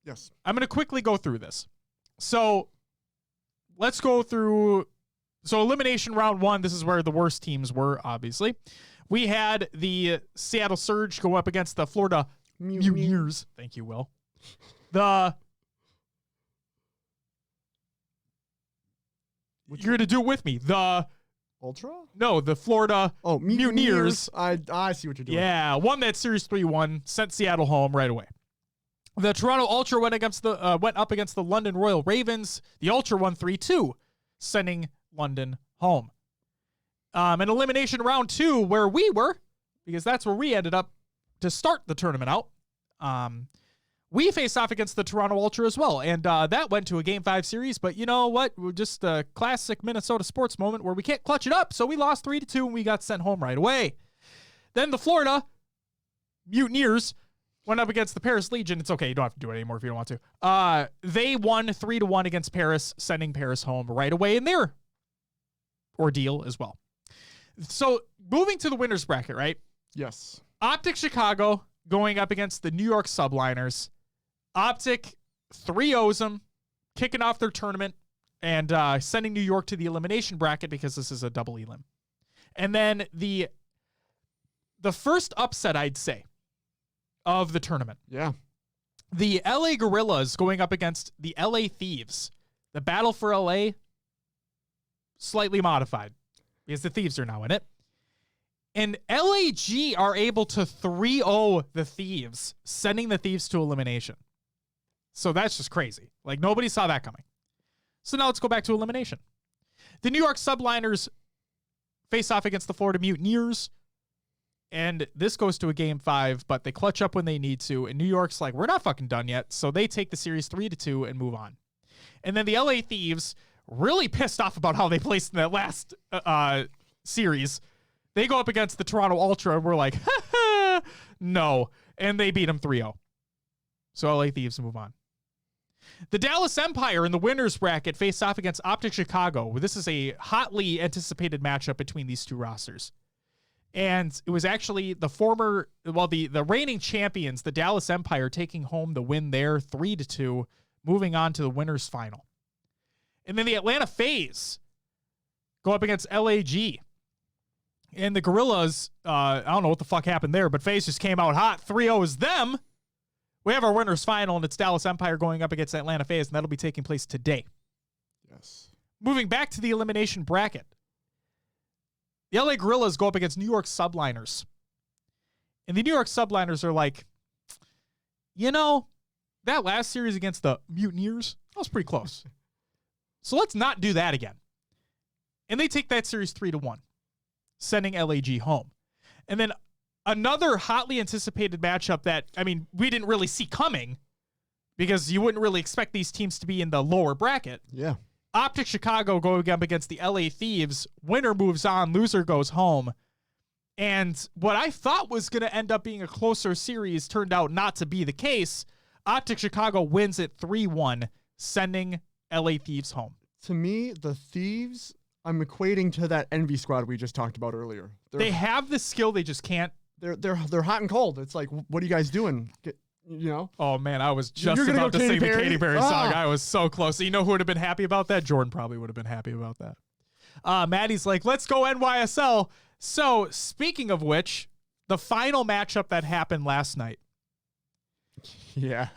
Yes. I'm going to quickly go through this. So, let's go through... So, elimination round 1, this is where the worst teams were, obviously. We had the Seattle Surge go up against the Florida Mutineers. Thank you, Will. You're going to do it with me. The Ultra? No, the Florida Mutineers. I see what you're doing. Yeah, won that series 3-1, sent Seattle home right away. The Toronto Ultra went up against the London Royal Ravens. The Ultra won 3-2, sending London home. An elimination round 2 where we were, because that's where we ended up to start the tournament out. We faced off against the Toronto Ultra as well, and that went to a Game 5 series, but you know what? We're just a classic Minnesota sports moment where we can't clutch it up, so we lost 3-2, and we got sent home right away. Then the Florida Mutineers went up against the Paris Legion. It's okay, you don't have to do it anymore if you don't want to. They won 3-1 against Paris, sending Paris home right away in their ordeal as well. So, moving to the winner's bracket, right? Yes. Optic Chicago going up against the New York Subliners. Optic 3-0s them, kicking off their tournament, and sending New York to the elimination bracket because this is a double elim. And then the first upset, I'd say, of the tournament. Yeah. The LA Gorillas going up against the LA Thieves. The battle for LA, slightly modified because the Thieves are now in it. And LAG are able to 3-0 the Thieves, sending the Thieves to elimination. So that's just crazy. Nobody saw that coming. So now let's go back to elimination. The New York Subliners face off against the Florida Mutineers. And this goes to a Game 5, but they clutch up when they need to. And New York's like, we're not fucking done yet. So they take the series 3-2 and move on. And then the LA Thieves, really pissed off about how they placed in that last series. They go up against the Toronto Ultra, and we're like, no. And they beat them 3-0. So LA Thieves move on. The Dallas Empire in the winner's bracket face off against Optic Chicago. This is a hotly anticipated matchup between these two rosters. And it was actually the reigning champions, the Dallas Empire, taking home the win there 3-2, moving on to the winners final. And then the Atlanta FaZe go up against LAG. And the Gorillas, I don't know what the fuck happened there, but FaZe just came out hot. 3-0 is them. We have our winners final, and it's Dallas Empire going up against Atlanta FaZe, and that'll be taking place today. Yes. Moving back to the elimination bracket. The LA Gorillas go up against New York Subliners. And the New York Subliners are like, that last series against the Mutineers, that was pretty close. So let's not do that again. And they take that series 3-1, sending LAG home. And then another hotly anticipated matchup that, we didn't really see coming because you wouldn't really expect these teams to be in the lower bracket. Yeah. Optic Chicago going up against the LA Thieves. Winner moves on, loser goes home. And what I thought was going to end up being a closer series turned out not to be the case. Optic Chicago wins it 3-1, sending LA Thieves home. To me, the Thieves, I'm equating to that Envy squad we just talked about earlier. They have the skill, they just can't. They're hot and cold. It's like, what are you guys doing? Oh man, I was just about to sing the Katy Perry song. I was so close. You know who would have been happy about that? Jordan probably would have been happy about that. Maddie's like, let's go NYSL. So speaking of which, the final matchup that happened last night. Yeah.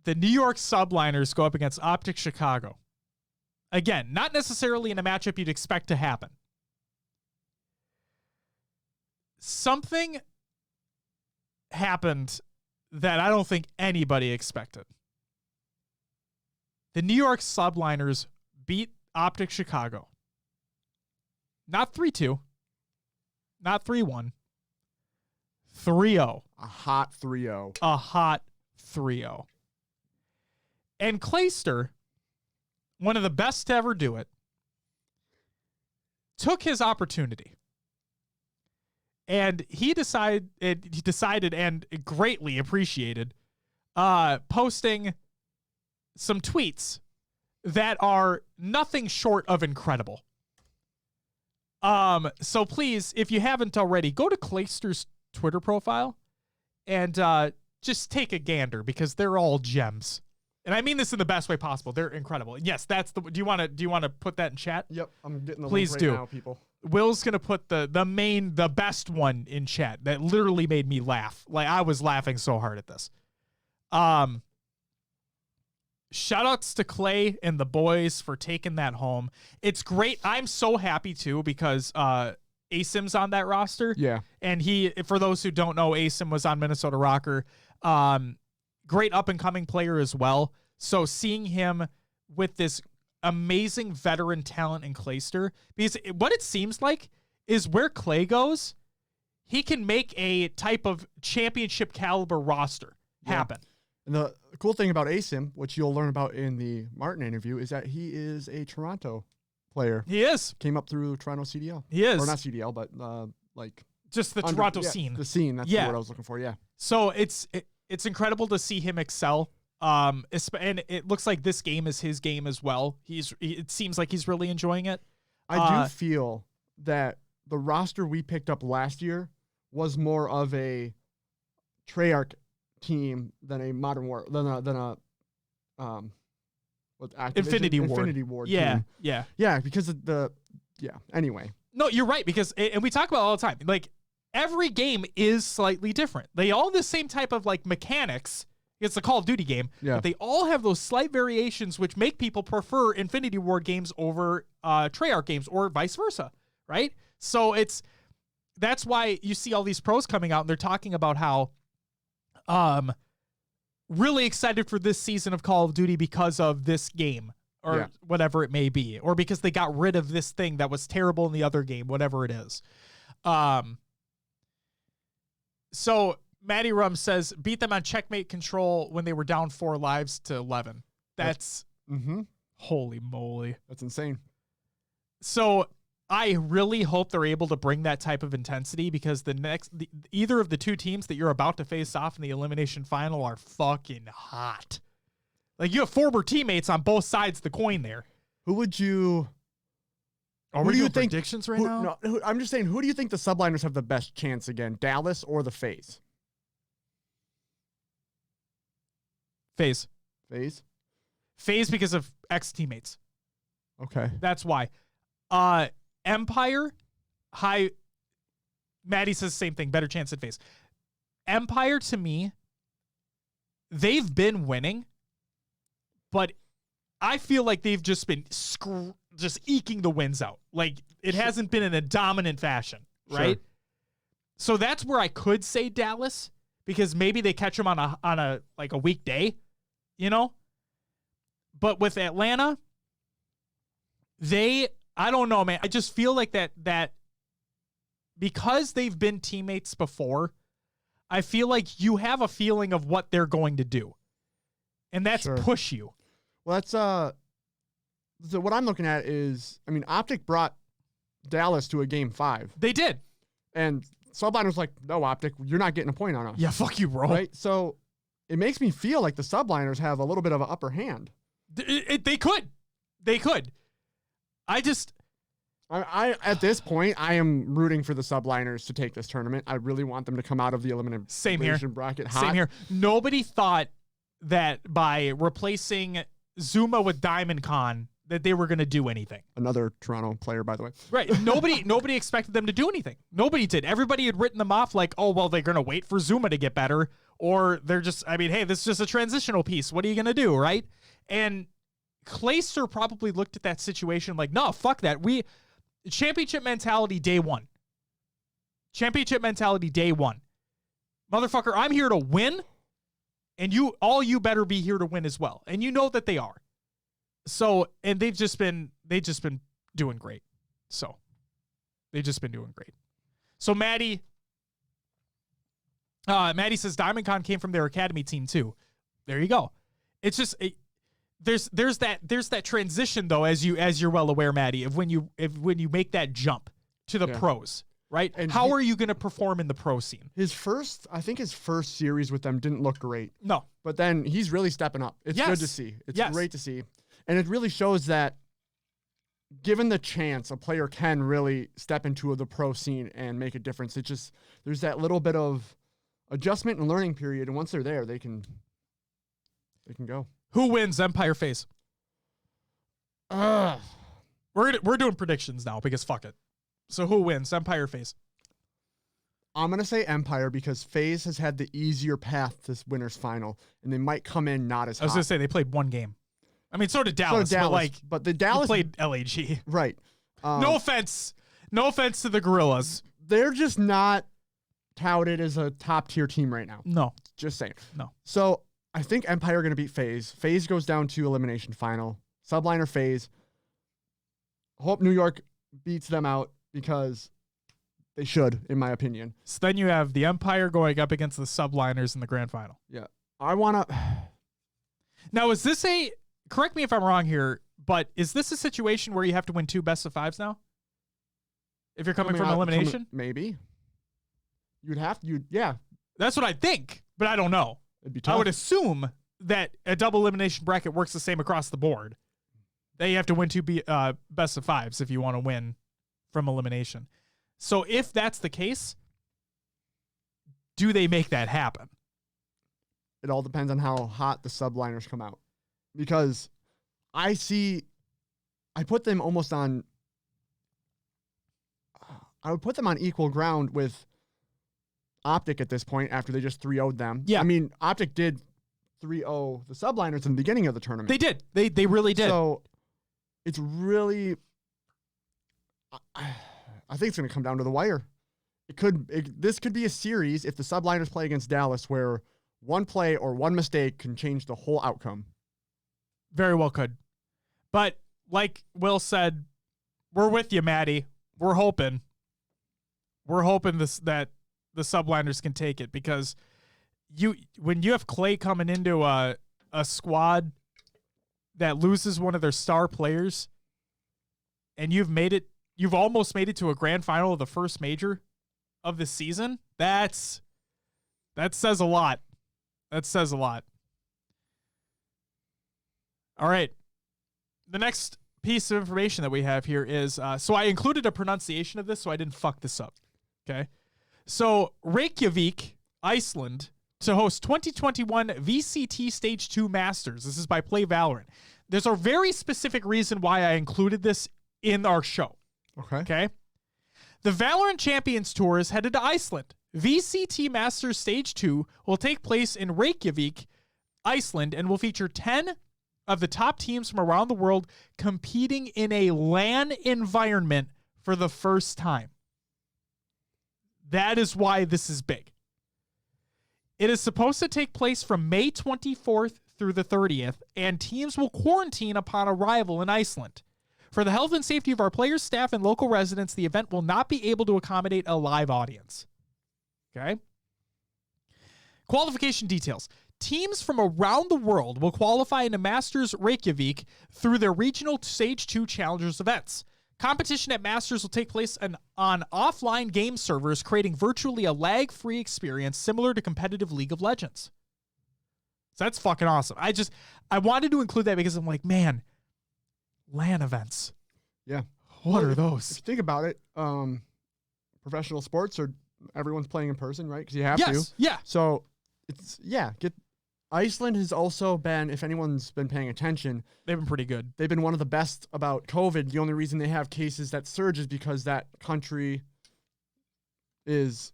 The New York Subliners go up against Optic Chicago. Again, not necessarily in a matchup you'd expect to happen. Something happened that I don't think anybody expected. The New York Subliners beat Optic Chicago. Not 3-2. Not 3-1. 3-0. A hot 3-0. A hot 3-0. And Clayster, one of the best to ever do it, took his opportunity. And he decided and greatly appreciated posting some tweets that are nothing short of incredible. So please, if you haven't already, go to Clayster's Twitter profile and just take a gander because they're all gems. And I mean this in the best way possible. They're incredible. Yes, that's the. Do you want to put that in chat? Yep, I'm getting the Please link do. right now, people. Will's gonna put the best one in chat that literally made me laugh. Like I was laughing so hard at this. Shout outs to Clay and the boys for taking that home. It's great. I'm so happy too because Asim's on that roster. Yeah. And for those who don't know, Asim was on Minnesota Rocker. Great up and coming player as well. So seeing him with this amazing veteran talent in Clayster, because what it seems like is where Clay goes, he can make a type of championship caliber roster happen. And the cool thing about Asim, which you'll learn about in the Martin interview, is that he is a Toronto player. He is. Came up through Toronto CDL. He is. Or not CDL, but just the Toronto scene. The scene, that's the word I was looking for, yeah. So it's incredible to see him excel. And it looks like this game is his game as well. It seems like he's really enjoying it. I do feel that the roster we picked up last year was more of a Treyarch team than a Modern War than a Infinity Ward team. Yeah, because of anyway. No, you're right, because and we talk about it all the time. Like every game is slightly different. They all have the same type of like mechanics. It's a Call of Duty game, but they all have those slight variations which make people prefer Infinity Ward games over Treyarch games or vice versa, right? So that's why you see all these pros coming out and they're talking about how really excited for this season of Call of Duty because of this game or whatever it may be, or because they got rid of this thing that was terrible in the other game, whatever it is. So Matty Rum says, beat them on checkmate control when they were down 4 lives to 11. That's holy moly. That's insane. So I really hope they're able to bring that type of intensity because either of the two teams that you're about to face off in the elimination final are fucking hot. Like you have former teammates on both sides of the coin there. Who would you Are Who we do you doing think- predictions right now? I'm just saying, who do you think the subliners have the best chance again, Dallas or the FaZe? FaZe. FaZe because of ex-teammates. Okay. That's why. Empire, high. Maddie says the same thing. Better chance at FaZe. Empire, to me, they've been winning, but I feel like they've just been just eking the wins out. Like, it hasn't been in a dominant fashion, right? Sure. So that's where I could say Dallas, because maybe they catch them on a weekday, you know? But with Atlanta, I don't know, man. I just feel like that because they've been teammates before, I feel like you have a feeling of what they're going to do. And that's Sure. push you. Well, that's so what I'm looking at is, I mean, Optic brought Dallas to a game 5, They did. and subliners like, no, Optic, you're not getting a point on us. Yeah, fuck you, bro. Right. So it makes me feel like the subliners have a little bit of an upper hand. They could. I at this point, I am rooting for the subliners to take this tournament. I really want them to come out of the Same here. elimination bracket hot. Same here. Nobody thought that by replacing Zuma with Diamond Con that they were going to do anything. Another Toronto player, by the way. Right. Nobody expected them to do anything. Nobody did. Everybody had written them off like, oh, well, they're going to wait for Zuma to get better, or they're just, I mean, hey, this is just a transitional piece. What are you going to do, right? And Clayster probably looked at that situation like, no, fuck that. Championship mentality day one. Motherfucker, I'm here to win, and you better be here to win as well. And you know that they are. So, and they've just been doing great. So, they've just been doing great. So, Maddie says DiamondCon came from their academy team too. There you go. It's just there's that transition though, as you're well aware, Maddie, of when you make that jump to the pros, right? And how are you going to perform in the pro scene? I think his first series with them didn't look great. No, but then he's really stepping up. It's good to see. It's great to see. And it really shows that given the chance, a player can really step into the pro scene and make a difference. It just, there's that little bit of adjustment and learning period. And once they're there, they can go. Who wins Empire FaZe? We're doing predictions now because fuck it. So who wins Empire FaZe? I'm going to say Empire because FaZe has had the easier path to this winner's final, and they might come in not as hot. I was going to say they played one game. I mean, so did Dallas, but the Dallas played LAG. Right. No offense to the Gorillas. They're just not touted as a top tier team right now. No. Just saying. No. So I think Empire are going to beat FaZe. FaZe goes down to elimination final. Subliner FaZe. Hope New York beats them out because they should, in my opinion. So then you have the Empire going up against the Subliners in the grand final. Yeah. I want to... Now, is this correct me if I'm wrong here, but is this a situation where you have to win 2 best of 5s now? If you're coming from elimination? Maybe. You'd have to, yeah. That's what I think, but I don't know. It'd be tough. I would assume that a double elimination bracket works the same across the board. That you have to win 2 best of 5s if you want to win from elimination. So if that's the case, do they make that happen? It all depends on how hot the subliners come out. Because I put them almost on, I would put them on equal ground with Optic at this point after they just 3-0'd them. Yeah. I mean, Optic did 3-0 the subliners in the beginning of the tournament. They did. They really did. So it's really, I think it's going to come down to the wire. This could be a series if the subliners play against Dallas where one play or one mistake can change the whole outcome. Very well could. But like Will said, we're with you, Maddie. We're hoping that the subliners can take it because when you have Clay coming into a squad that loses one of their star players and you've almost made it to a grand final of the first major of the season, that says a lot. That says a lot. All right. The next piece of information that we have here is, so I included a pronunciation of this so I didn't fuck this up. Okay. So Reykjavik, Iceland, to host 2021 VCT Stage 2 Masters. This is by Play Valorant. There's a very specific reason why I included this in our show. Okay. The Valorant Champions Tour is headed to Iceland. VCT Masters Stage 2 will take place in Reykjavik, Iceland, and will feature 10 of the top teams from around the world competing in a LAN environment for the first time. That is why this is big. It is supposed to take place from May 24th through the 30th, and teams will quarantine upon arrival in Iceland. For the health and safety of our players, staff, and local residents, the event will not be able to accommodate a live audience. Okay? Qualification details. Teams from around the world will qualify into Masters Reykjavik through their regional Stage 2 Challengers events. Competition at Masters will take place on offline game servers, creating virtually a lag-free experience similar to competitive League of Legends. So that's fucking awesome. I wanted to include that because I'm like, man, LAN events. Yeah. What are If those? you think about it, professional sports are everyone's playing in person, right? Because you have to. Yeah. So Iceland has also been, if anyone's been paying attention, They've been pretty good. they've been one of the best about COVID. The only reason they have cases that surge is because that country is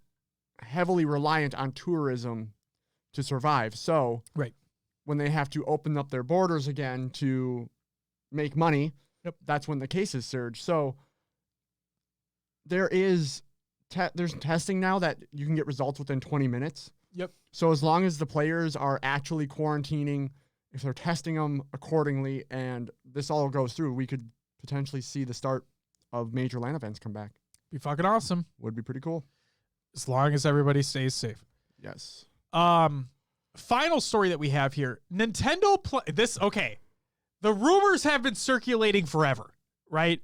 heavily reliant on tourism to survive. So Right. when they have to open up their borders again to make money, that's when the cases surge. So there's testing now that you can get results within 20 minutes. Yep. So as long as the players are actually quarantining, if they're testing them accordingly, and this all goes through, we could potentially see the start of major LAN events come back. Be fucking awesome. Would be pretty cool. As long as everybody stays safe. Yes. Final story that we have here. Nintendo okay. The rumors have been circulating forever, right?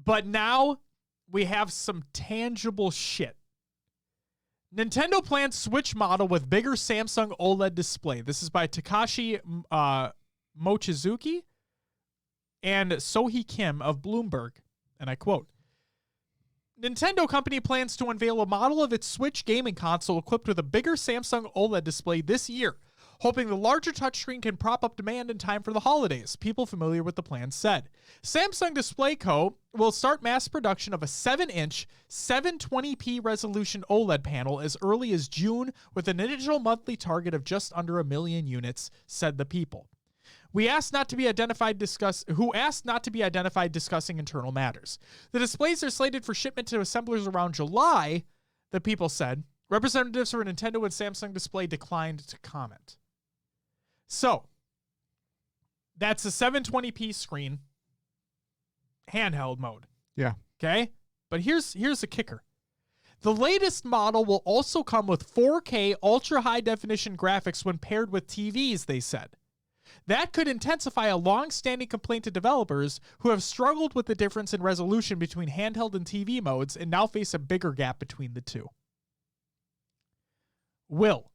But now we have some tangible shit. Nintendo plans Switch model with bigger Samsung OLED display. This is by Takashi Mochizuki and Sohee Kim of Bloomberg. And I quote, Nintendo company plans to unveil a model of its Switch gaming console equipped with a bigger Samsung OLED display this year, hoping the larger touchscreen can prop up demand in time for the holidays, people familiar with the plan said. Samsung Display Co. will start mass production of a 7-inch, 720p resolution OLED panel as early as June with an initial monthly target of just under 1 million units, said the people. Who asked not to be identified discussing internal matters. The displays are slated for shipment to assemblers around July, the people said. Representatives for Nintendo and Samsung Display declined to comment. So, that's a 720p screen, handheld mode. Yeah. Okay? But here's the kicker. The latest model will also come with 4K ultra-high definition graphics when paired with TVs, they said. That could intensify a long-standing complaint to developers who have struggled with the difference in resolution between handheld and TV modes and now face a bigger gap between the two. Will.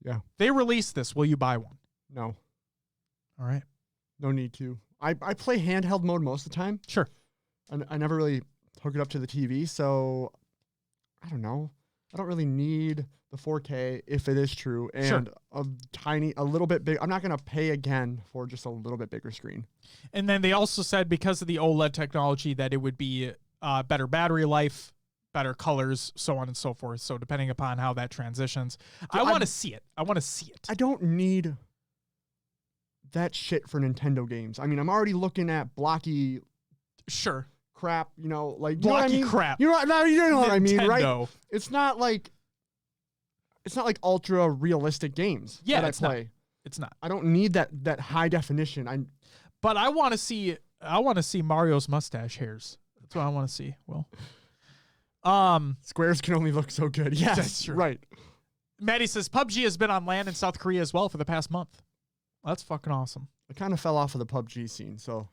Yeah. They release this. Will you buy one? No. All right. No need to. I play handheld mode most of the time. Sure. And I never really hook it up to the TV, so I don't know. I don't really need the 4K if it is true, and a little bit big. I'm not going to pay again for just a little bit bigger screen. And then they also said because of the OLED technology that it would be better battery life, better colors, so on and so forth. So depending upon how that transitions, I want to see it. I want to see it. I don't need that shit for Nintendo games. I mean, I'm already looking at blocky crap, like blocky crap. You know what I mean, right? Nintendo. It's not like ultra realistic games that I play. Not. It's not. I don't need that high definition. But I want to see Mario's mustache hairs. That's what I want to see. Well, squares can only look so good. Yes, that's true. Right. Maddie says PUBG has been on LAN in South Korea as well for the past month. Well, that's fucking awesome. I kind of fell off of the PUBG scene, so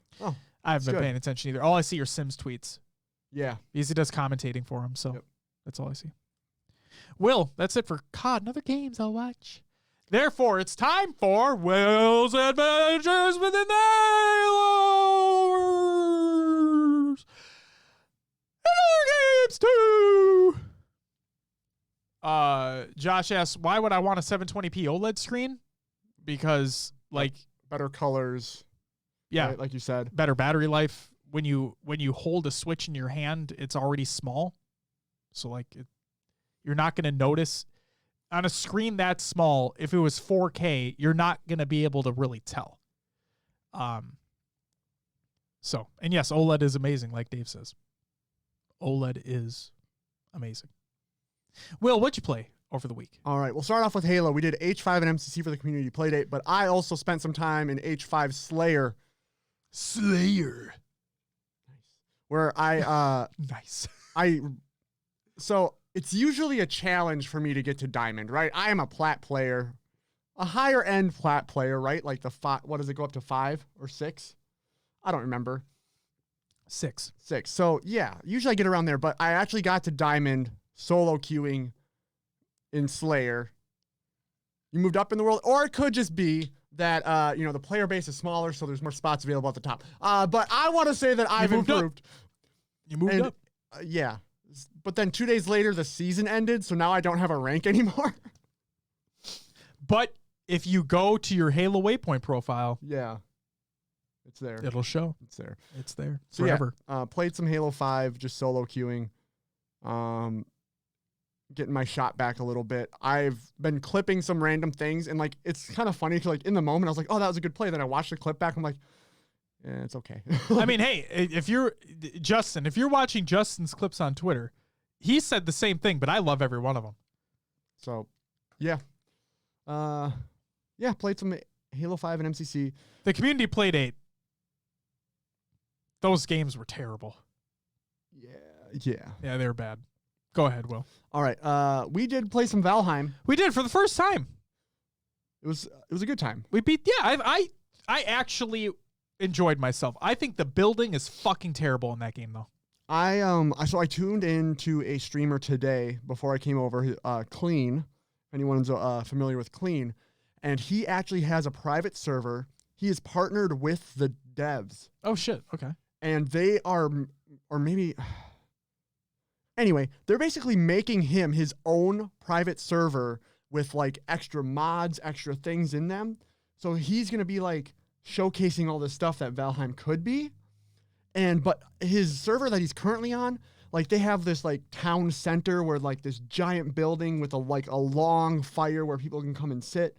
I haven't been paying attention either. All I see are Sims tweets. Yeah. Because he does commentating for him, so that's all I see. Will, that's it for COD and other games I'll watch. Therefore, it's time for Will's Adventures Within the Halos. Games 2. Josh asks, why would I want a 720p OLED screen? Because, like, better colors. yeah, Right, like you said. better battery life. When you hold a Switch in your hand, it's already small. So, like, you're not going to notice. On a screen that small, if it was 4K, you're not going to be able to really tell. So, and yes, OLED is amazing, like Dave says. OLED is amazing. Will, what'd you play over the week? All right, we'll start off with Halo. We did H5 and MCC for the community playdate, but I also spent some time in H5 Slayer. Where I Nice. So it's usually a challenge for me to get to Diamond, right? I am a plat player, a higher end plat player, right? Like what does it go up to, 5 or 6? I don't remember. 6. 6. So yeah, usually I get around there, but I actually got to Diamond solo queuing in Slayer. You moved up in the world, or it could just be that the player base is smaller, so there's more spots available at the top. But I want to say that I've improved. You moved up. Yeah. But then 2 days later, the season ended, so now I don't have a rank anymore. But if you go to your Halo Waypoint profile, Yeah. It's there. it'll show. It's there. It's there So forever. yeah, played some Halo 5, just solo queuing. Getting my shot back a little bit. I've been clipping some random things, and like it's kind of funny because like in the moment I was like, oh, that was a good play. Then I watched the clip back. I'm like, yeah, it's okay. I mean, hey, if you're watching Justin's clips on Twitter, he said the same thing, but I love every one of them. So, yeah. Played some Halo 5 and MCC. The community playdate, those games were terrible. Yeah. Yeah, they were bad. Go ahead, Will. All right. We did play some Valheim. We did for the first time. It was a good time. We beat. Yeah, I actually enjoyed myself. I think the building is fucking terrible in that game, though. So I tuned into a streamer today before I came over, Clean. If anyone's familiar with Clean, and he actually has a private server. He is partnered with the devs. Oh shit. Okay. And they are, or maybe, anyway, they're basically making him his own private server with like extra mods, extra things in them. So he's going to be like showcasing all this stuff that Valheim could be. But his server that he's currently on, like they have this like town center where like this giant building with a long fire where people can come and sit.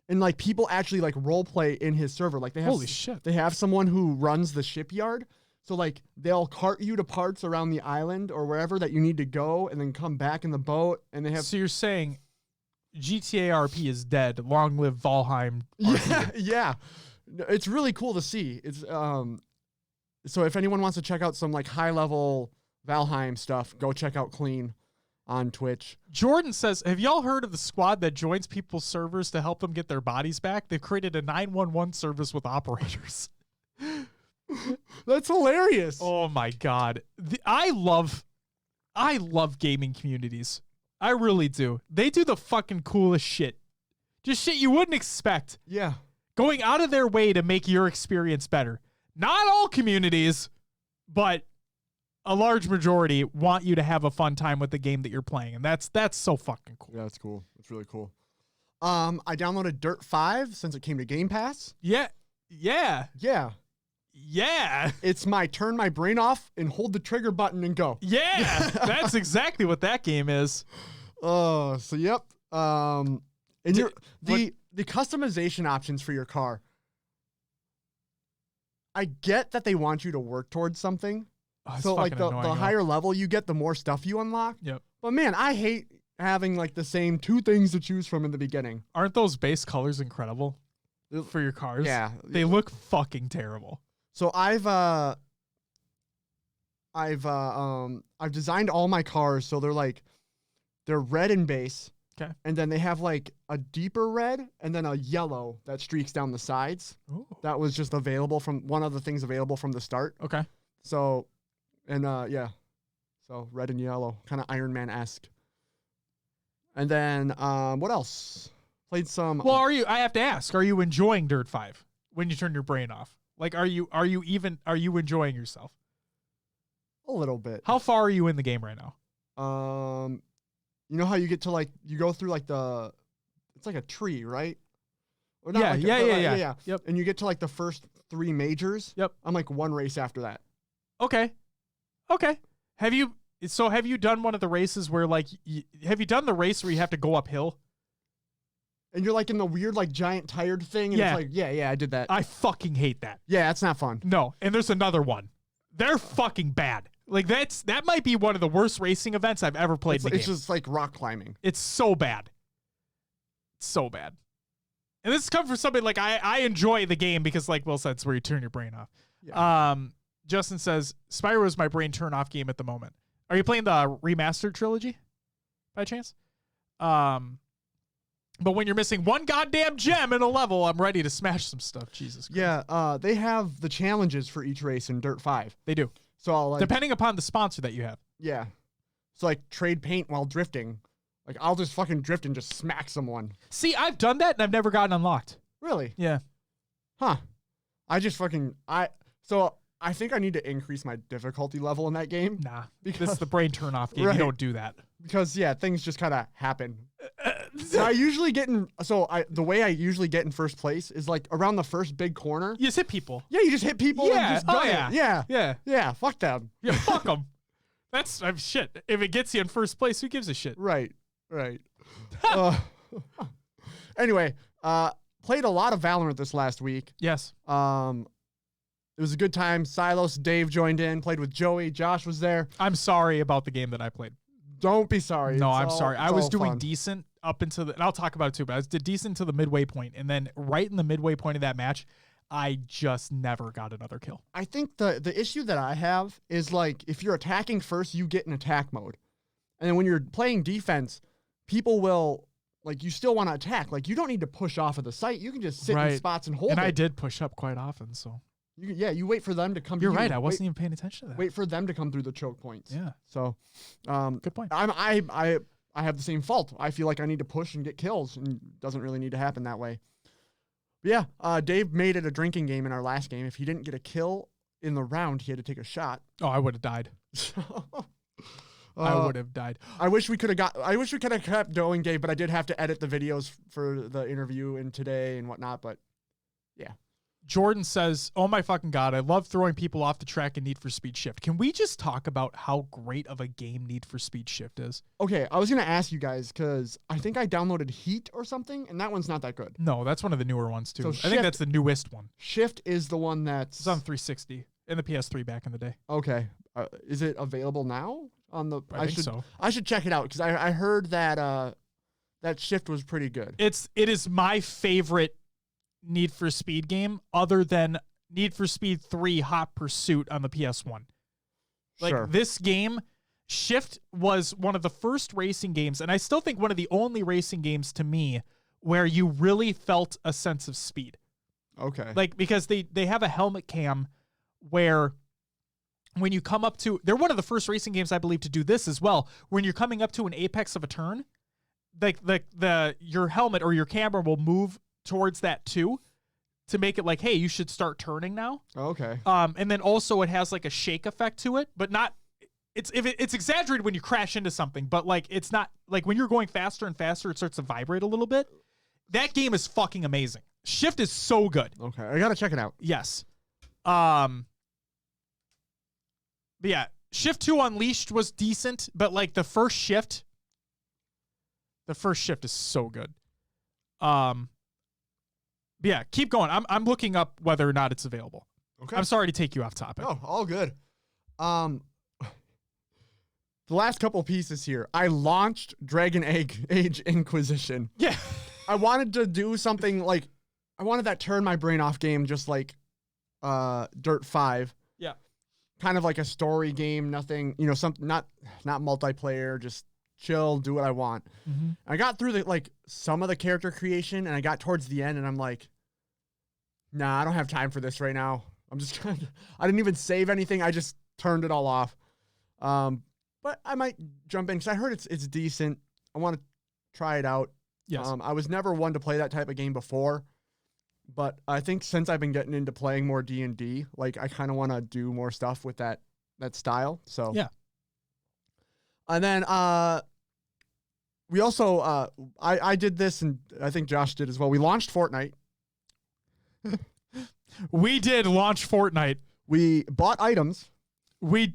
And like people actually like role play in his server. Like they have Holy shit. They have someone who runs the shipyard. So like they'll cart you to parts around the island or wherever that you need to go and then come back in the boat, and they have So you're saying GTA RP is dead. Long live Valheim. RP. yeah. It's really cool to see. It's so if anyone wants to check out some like high level Valheim stuff, go check out Clean on Twitch. Jordan says, have y'all heard of the squad that joins people's servers to help them get their bodies back? They've created a 911 service with operators. That's hilarious. Oh my God. I love gaming communities. I really do. They do the fucking coolest shit. Just shit you wouldn't expect. Yeah. Going out of their way to make your experience better. Not all communities, but a large majority want you to have a fun time with the game that you're playing. And that's so fucking cool. Yeah, that's cool. That's really cool. I downloaded Dirt 5 since it came to Game Pass. Yeah. It's my turn my brain off and hold the trigger button and go. Yeah. That's exactly what that game is. Oh, so yep. And the customization options for your car. I get that they want you to work towards something. Oh, it's so like the annoying, higher level you get, the more stuff you unlock. Yep. But man, I hate having like the same 2 things to choose from in the beginning. Aren't those base colors incredible for your cars? Yeah. They look fucking terrible. So I've designed all my cars so they're red in base. Okay. And then they have like a deeper red and then a yellow that streaks down the sides. Ooh. That was just available from one of the things available from the start. Okay. So, and yeah. So red and yellow, kind of Iron Man-esque. And then what else? Played some. Well, I have to ask, are you enjoying Dirt 5 when you turn your brain off? Like, are you enjoying yourself? A little bit. How far are you in the game right now? You know how you get to like, you go through like it's like a tree, right? Or not Yeah. Yep. And you get to like the first 3 majors. Yep. I'm like 1 race after that. Okay. Have you done one of the races where like, have you done the race where you have to go uphill? And you're like in the weird like giant tired thing. And Yeah. it's like, yeah, I did that. I fucking hate that. Yeah, that's not fun. No. And there's another one. They're fucking bad. Like that might be one of the worst racing events I've ever played in the game. It's just like rock climbing. It's so bad. So bad. And this is coming from somebody like I enjoy the game because like Will said, it's where you turn your brain off. Yeah. Justin says, Spyro is my brain turn off game at the moment. Are you playing the remastered trilogy by chance? But when you're missing one goddamn gem in a level, I'm ready to smash some stuff. Jesus Christ. Yeah, they have the challenges for each race in Dirt 5. They do. So I'll like, depending upon the sponsor that you have. Yeah. So like trade paint while drifting. Like I'll just fucking drift and just smack someone. See, I've done that and I've never gotten unlocked. Really? Yeah. Huh. So I think I need to increase my difficulty level in that game. Nah. Because this is the brain turn off game. Right. You don't do that. Because yeah, things just kind of happen. I usually get the way I usually get in first place is like around the first big corner. You just hit people. Yeah, you just hit people and Yeah. just Oh, gun yeah. it. Yeah. Yeah. Yeah, fuck them. Yeah, fuck them. That's shit. If it gets you in first place, who gives a shit? Right. Anyway, played a lot of Valorant this last week. Yes. It was a good time. Silos, Dave joined in, played with Joey. Josh was there. I'm sorry about the game that I played. Don't be sorry. No, It's I'm all- sorry. it's I was all doing fun. decent up into and I'll talk about it too, but I did decent to the midway point, and then right in the midway point of that match, I just never got another kill. I think the issue that I have is like if you're attacking first, you get in attack mode. And then when you're playing defense, people will like you still want to attack. Like you don't need to push off of the site. You can just sit in Right. spots and hold And it. I did push up quite often, so You wait for them to come. you're to you. right. I wasn't even paying attention to that. Wait for them to come through the choke points. Yeah. So, Good point. I have the same fault. I feel like I need to push and get kills, and it doesn't really need to happen that way. But yeah, Dave made it a drinking game in our last game. If he didn't get a kill in the round, he had to take a shot. Oh, I would have died. I would have died. I wish we could have kept going, Dave, but I did have to edit the videos for the interview and today and whatnot. But yeah. Jordan says, oh my fucking God, I love throwing people off the track in Need for Speed Shift. Can we just talk about how great of a game Need for Speed Shift is? Okay, I was going to ask you guys because I think I downloaded Heat or something, and that one's not that good. No, that's one of the newer ones too. So I Shift- think that's the newest one. Shift is the one that's... It's on 360 and the PS3 back in the day. Okay. Is it available now? On the? I think so. I should check it out because I heard that that Shift was pretty good. It is my favorite Need for Speed game other than Need for Speed 3 Hot Pursuit on the PS1. Like Sure. this game, Shift was one of the first racing games, and I still think one of the only racing games to me where you really felt a sense of speed. Okay. Like, because they have a helmet cam where when you come up to, they're one of the first racing games, I believe, to do this as well. When you're coming up to an apex of a turn, like your helmet or your camera will move towards that too, to make it like, hey, you should start turning now. Okay. And then also it has like a shake effect to it, but not. It's exaggerated when you crash into something, but like it's not like when you're going faster and faster, it starts to vibrate a little bit. That game is fucking amazing. Shift is so good. Okay. I gotta check it out. Yes. But yeah, Shift 2 Unleashed was decent, but like the first shift is so good. But yeah, keep going. I'm looking up whether or not it's available. Okay. I'm sorry to take you off topic. Oh, all good. The last couple pieces here. I launched Dragon Age Inquisition. Yeah. I wanted to do something like I wanted that turn my brain off game, just like Dirt 5. Yeah. Kind of like a story game, nothing, something not multiplayer, just chill, do what I want. Mm-hmm. I got through some of the character creation, and I got towards the end, and I'm like, nah, I don't have time for this right now. I'm just I didn't even save anything. I just turned it all off. But I might jump in because I heard it's decent. I want to try it out. Yes. I was never one to play that type of game before, but I think since I've been getting into playing more D&D, like I kind of want to do more stuff with that style. So Yeah. And then we also I did this, and I think Josh did as well. We launched Fortnite. We did launch Fortnite. We bought items. We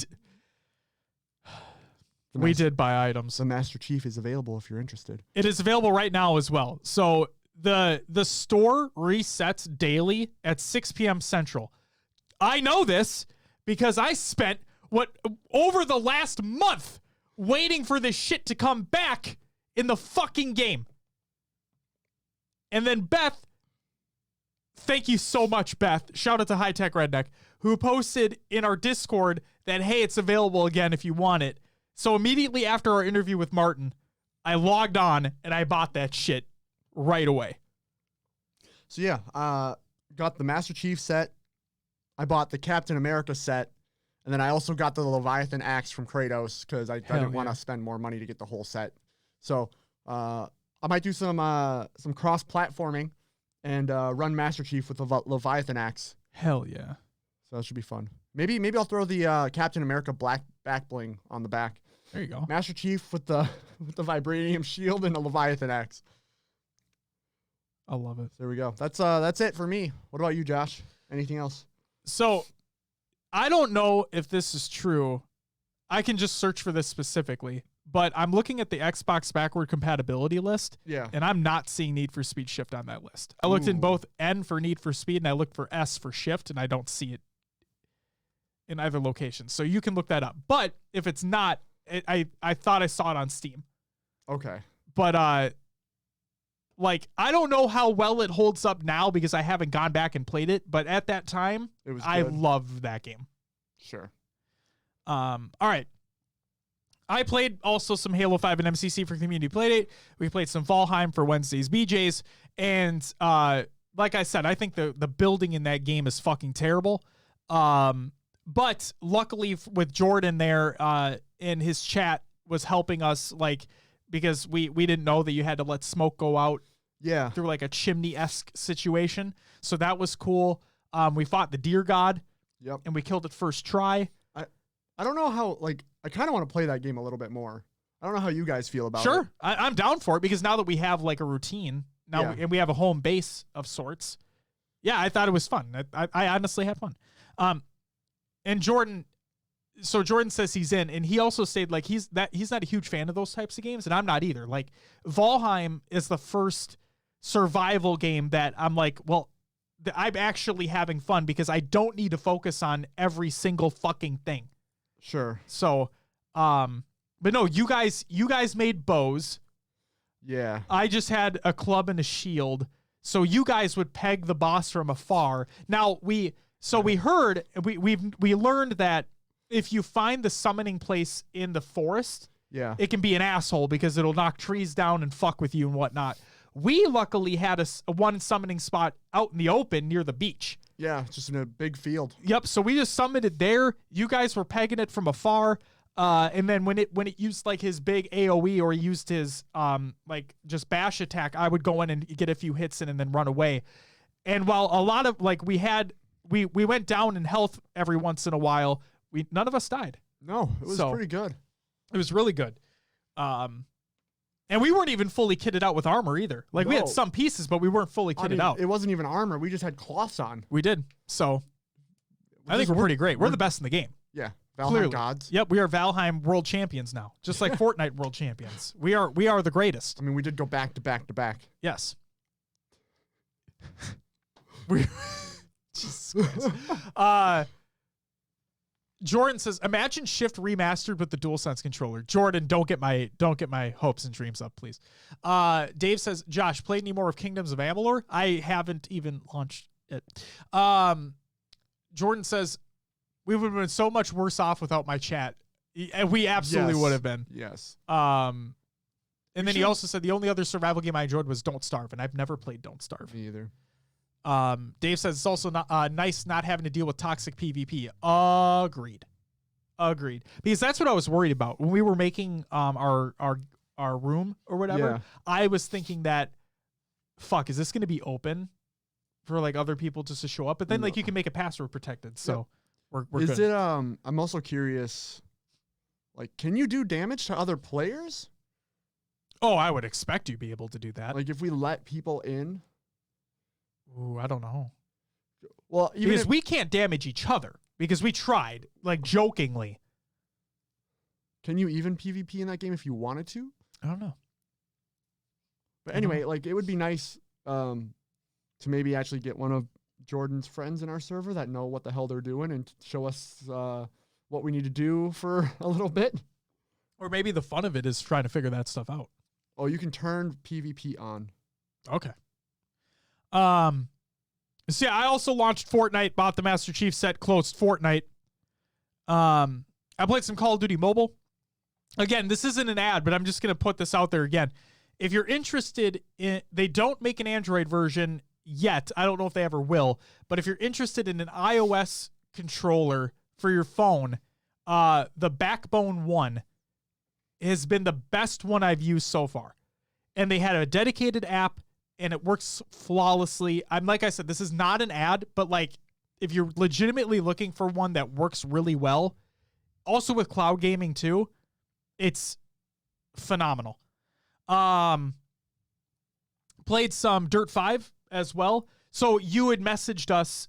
did buy items. The Master Chief is available if you're interested. It is available right now as well. So the store resets daily at 6 p.m. Central. I know this because I spent over the last month waiting for this shit to come back in the fucking game. And then Beth, thank you so much, Beth. Shout out to High Tech Redneck, who posted in our Discord that, hey, it's available again if you want it. So immediately after our interview with Martin, I logged on and I bought that shit right away. So yeah, got the Master Chief set. I bought the Captain America set. And then I also got the Leviathan axe from Kratos because I didn't want to spend more money to get the whole set. So I might do some cross-platforming and run Master Chief with the Leviathan axe. Hell yeah. So that should be fun. Maybe I'll throw the Captain America black back bling on the back. There you go. Master Chief with the vibranium shield and a Leviathan axe. I love it. There we go. That's it for me. What about you, Josh? Anything else? So I don't know if this is true. I can just search for this specifically, but I'm looking at the Xbox backward compatibility list. Yeah. And I'm not seeing Need for Speed Shift on that list. I looked in both N for Need for Speed and I looked for S for Shift, and I don't see it in either location. So you can look that up. But if it's not, I thought I saw it on Steam. Okay. But I don't know how well it holds up now because I haven't gone back and played it. But at that time, I loved that game. Sure. All right. I played also some Halo 5 and MCC for Community Playdate. We played some Valheim for Wednesday's BJs. And like I said, I think the building in that game is fucking terrible. But luckily with Jordan there in his chat was helping us, because we didn't know that you had to let smoke go out through a chimney-esque situation. So that was cool. We fought the deer god. Yep. And we killed it first try. I don't know how, I kind of want to play that game a little bit more. I don't know how you guys feel about it. Sure. I'm down for it because now that we have a routine and we have a home base of sorts. Yeah, I thought it was fun. I honestly had fun. And Jordan says he's in, and he also said he's not a huge fan of those types of games, and I'm not either. Valheim is the first survival game that I'm I'm actually having fun because I don't need to focus on every single fucking thing. Sure. So, but no, you guys made bows. Yeah. I just had a club and a shield. So you guys would peg the boss from afar. Now we learned that if you find the summoning place in the forest, it can be an asshole because it'll knock trees down and fuck with you and whatnot. We luckily had a one summoning spot out in the open near the beach. Yeah, just in a big field. Yep. So we just summoned it there. You guys were pegging it from afar. And then when it used his big AoE or he used his just bash attack, I would go in and get a few hits in and then run away. And while a lot of we went down in health every once in a while, none of us died. No, it was pretty good. It was really good. And we weren't even fully kitted out with armor either. We had some pieces, but we weren't fully kitted out. It wasn't even armor. We just had cloths on. We did. So I think we're pretty great. We're the best in the game. Yeah. Valheim gods. Yep, we are Valheim world champions now. Just like Fortnite world champions. We are the greatest. I mean, we did go back to back to back. Yes. Jesus Christ. Jordan says, imagine Shift remastered with the DualSense controller. Jordan, don't get my hopes and dreams up, please. Dave says, Josh, played any more of Kingdoms of Amalur? I haven't even launched it. Jordan says, we would have been so much worse off without my chat. And we absolutely would have been. Yes. And then he also said the only other survival game I enjoyed was Don't Starve, and I've never played Don't Starve. Me either. Dave says it's also nice not having to deal with toxic PvP. Agreed. Because that's what I was worried about when we were making our our room or whatever. Yeah. I was thinking that, fuck, is this going to be open for like other people just to show up? But then like you can make it password protected, so we're Is good. it? I'm also curious. Like, can you do damage to other players? Oh, I would expect you to be able to do that. Like, if we let people in? Ooh, I don't know. Well, even Because if, we can't damage each other because we tried, like jokingly. can you even PvP in that game if you wanted to? I don't know. But anyway, like, it would be nice to maybe actually get one of Jordan's friends in our server that know what the hell they're doing and show us what we need to do for a little bit. Or maybe the fun of it is trying to figure that stuff out. Oh, you can turn PvP on. Okay. So yeah, I also launched Fortnite, bought the Master Chief set, closed Fortnite. I played some Call of Duty Mobile. Again, this isn't an ad, but I'm just going to put this out there again. If you're interested in, they don't make an Android version yet. I don't know if they ever will, but if you're interested in an iOS controller for your phone, the Backbone one has been the best one I've used so far. And they had a dedicated app and it works flawlessly. Like I said, this is not an ad, but like if you're legitimately looking for one that works really well, also with cloud gaming too, it's phenomenal. Played some Dirt 5 as well. So you had messaged us,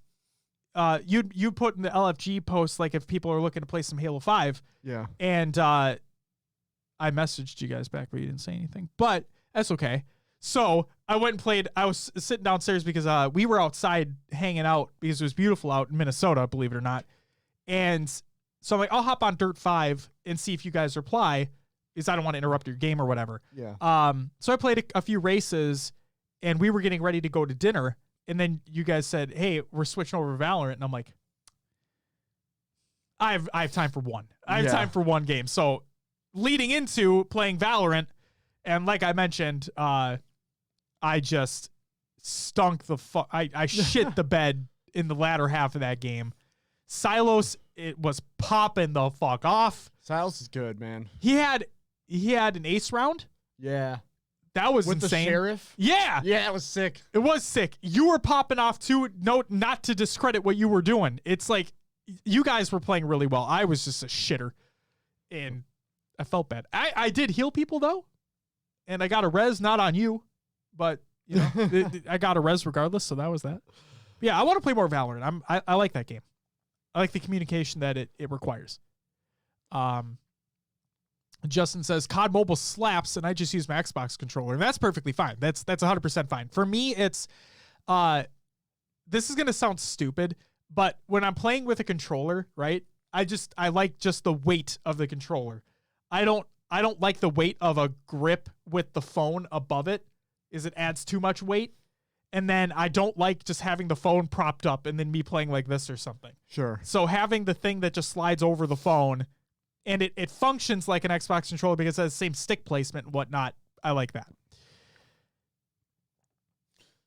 you put in the LFG post, like if people are looking to play some Halo 5. Yeah. And I messaged you guys back, but you didn't say anything. But that's okay. So I went and played. I was sitting downstairs because we were outside hanging out because it was beautiful out in Minnesota, believe it or not. And so I'm like, I'll hop on Dirt 5 and see if you guys reply because I don't want to interrupt your game or whatever. Yeah. So I played a few races and we were getting ready to go to dinner. And then you guys said, hey, we're switching over to Valorant. And I'm like, I have time for one. I have time for one game. So leading into playing Valorant, and like I mentioned, I just stunk the fuck. I shit the bed in the latter half of that game. Silos, it was popping the fuck off. Silas is good, man. He had an ace round. Yeah. That was With insane. the sheriff? Yeah. Yeah, it was sick. It was sick. You were popping off too. No, not to discredit what you were doing. It's like you guys were playing really well. I was just a shitter. And I felt bad. I did heal people though. And I got a res, not on you. But you know, I got a res regardless, so that was that. But yeah, I want to play more Valorant. I like that game. I like the communication that it requires. Justin says COD Mobile slaps, and I just use my Xbox controller, and that's perfectly fine. That's 100% fine. For me, it's this is gonna sound stupid, but when I'm playing with a controller, right? I like just the weight of the controller. I don't like the weight of a grip with the phone above it, is it adds too much weight. And then I don't like just having the phone propped up and then me playing like this or something. Sure. So having the thing that just slides over the phone and it functions like an Xbox controller because it has the same stick placement and whatnot. I like that.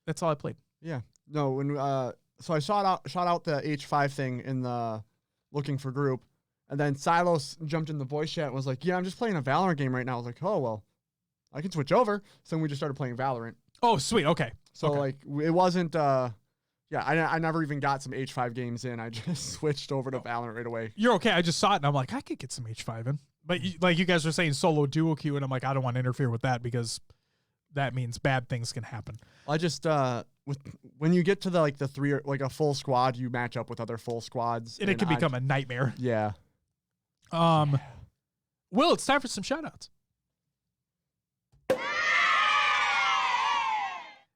That's all I played. Yeah. No, when so I shot out the H5 thing in the looking for group, and then Silos jumped in the voice chat and was like, "Yeah, I'm just playing a Valorant game right now." I was like, "Oh well, I can switch over." So then we just started playing Valorant. Oh, sweet. Okay. So okay. like it wasn't yeah, I never even got some H5 games in. I just switched over to Valorant right away. You're okay. I just saw it and I'm like, I could get some H5 in. But like you guys were saying solo duo queue, and I'm like, I don't want to interfere with that because that means bad things can happen. I just when you get to the three, like a full squad, you match up with other full squads. And it can become a nightmare. Yeah. Will, it's time for some shout-outs.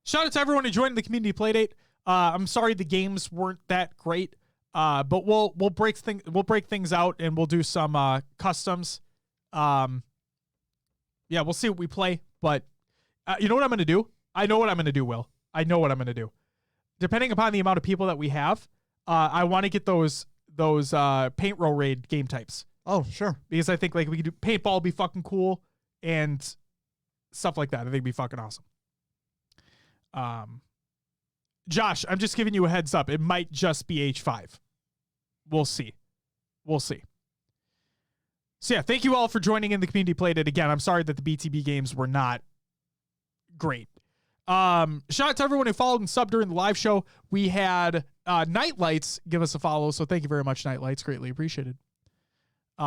Shout out to everyone who joined the community playdate. I'm sorry the games weren't that great, but we'll break things out and we'll do some customs. Yeah, we'll see what we play. But you know what I'm gonna do? I know what I'm gonna do, Will. I know what I'm gonna do. Depending upon the amount of people that we have, I want to get those paint roll raid game types. Oh, sure. Because I think like we could do paintball, be fucking cool, and stuff like that. I think it'd be fucking awesome. Josh, I'm just giving you a heads up. It might just be H5. We'll see. So yeah, thank you all for joining in. The community played it again. I'm sorry that the BTB games were not great. Shout out to everyone who followed and subbed during the live show. We had Nightlights give us a follow, so thank you very much, Nightlights. Greatly appreciated.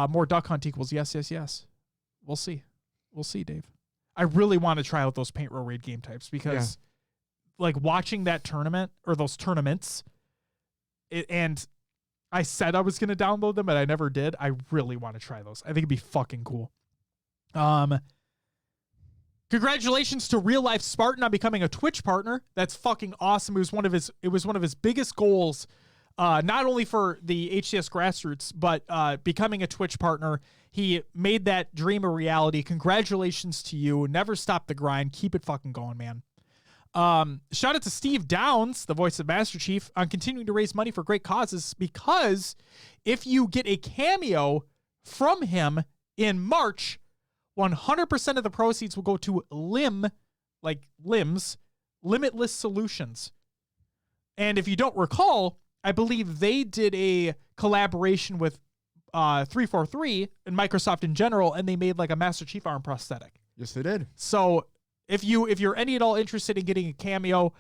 More Duck Hunt equals yes. We'll see, Dave. I really want to try out those Paint Row Raid game types because like watching that tournament or those tournaments, and I said I was going to download them, but I never did. I really want to try those. I think it'd be fucking cool. Congratulations to Real Life Spartan on becoming a Twitch partner. That's fucking awesome. It was one of his biggest goals, not only for the HCS Grassroots, but becoming a Twitch partner. He made that dream a reality. Congratulations to you. Never stop the grind. Keep it fucking going, man. Shout out to Steve Downs, the voice of Master Chief, on continuing to raise money for great causes, because if you get a cameo from him in March, 100% of the proceeds will go to Limitless Solutions. And if you don't recall, I believe they did a collaboration with 343 and Microsoft in general, and they made like a Master Chief arm prosthetic. Yes, they did. So if you're any at all interested in getting a cameo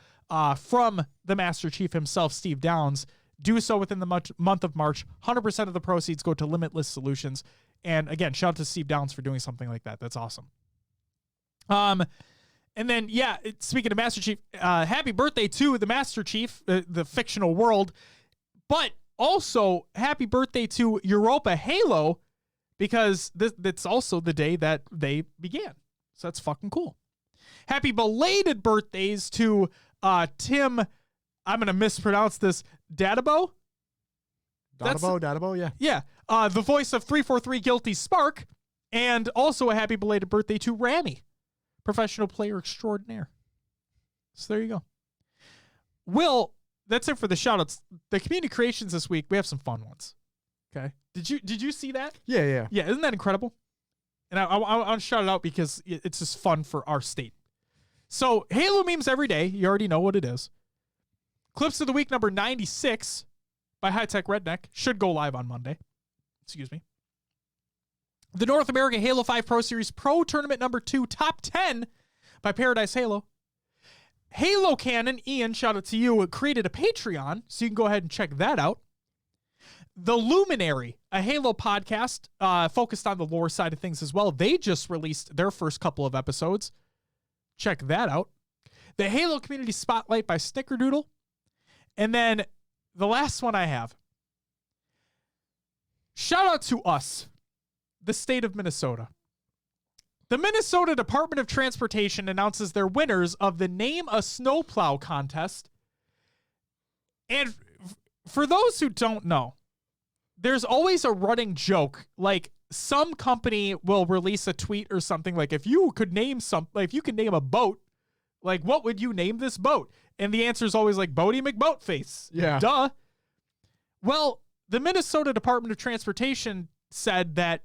from the Master Chief himself, Steve Downs, do so within the month of March. 100% of the proceeds go to Limitless Solutions. And again, shout out to Steve Downs for doing something like that. That's awesome. And then, speaking of Master Chief, happy birthday to the Master Chief, the fictional world. But also, happy birthday to Europa Halo, because that's also the day that they began. So that's fucking cool. Happy belated birthdays to Tim, I'm going to mispronounce this, Dadabo? Dadabo, yeah. Yeah, the voice of 343 Guilty Spark, and also a happy belated birthday to Rami, professional player extraordinaire. So there you go. Will, that's it for the shout-outs. The community creations this week, we have some fun ones. Okay? Did you see that? Yeah. Yeah, isn't that incredible? And I want to shout it out because it's just fun for our state. So, Halo memes every day. You already know what it is. Clips of the week number 96 by High Tech Redneck should go live on Monday. Excuse me. The North American Halo 5 Pro Series Pro Tournament number 2 Top 10 by Paradise Halo. Halo Cannon, Ian, shout out to you, created a Patreon, so you can go ahead and check that out. The Luminary, a Halo podcast focused on the lore side of things as well. They just released their first couple of episodes. Check that out. The Halo Community Spotlight by Snickerdoodle. And then the last one I have. Shout out to us, the state of Minnesota. The Minnesota Department of Transportation announces their winners of the Name a Snowplow contest. And for those who don't know, there's always a running joke, like some company will release a tweet or something like, if you could name a boat, like what would you name this boat? And the answer is always like Boaty McBoatface. Yeah. Duh. Well, the Minnesota Department of Transportation said that,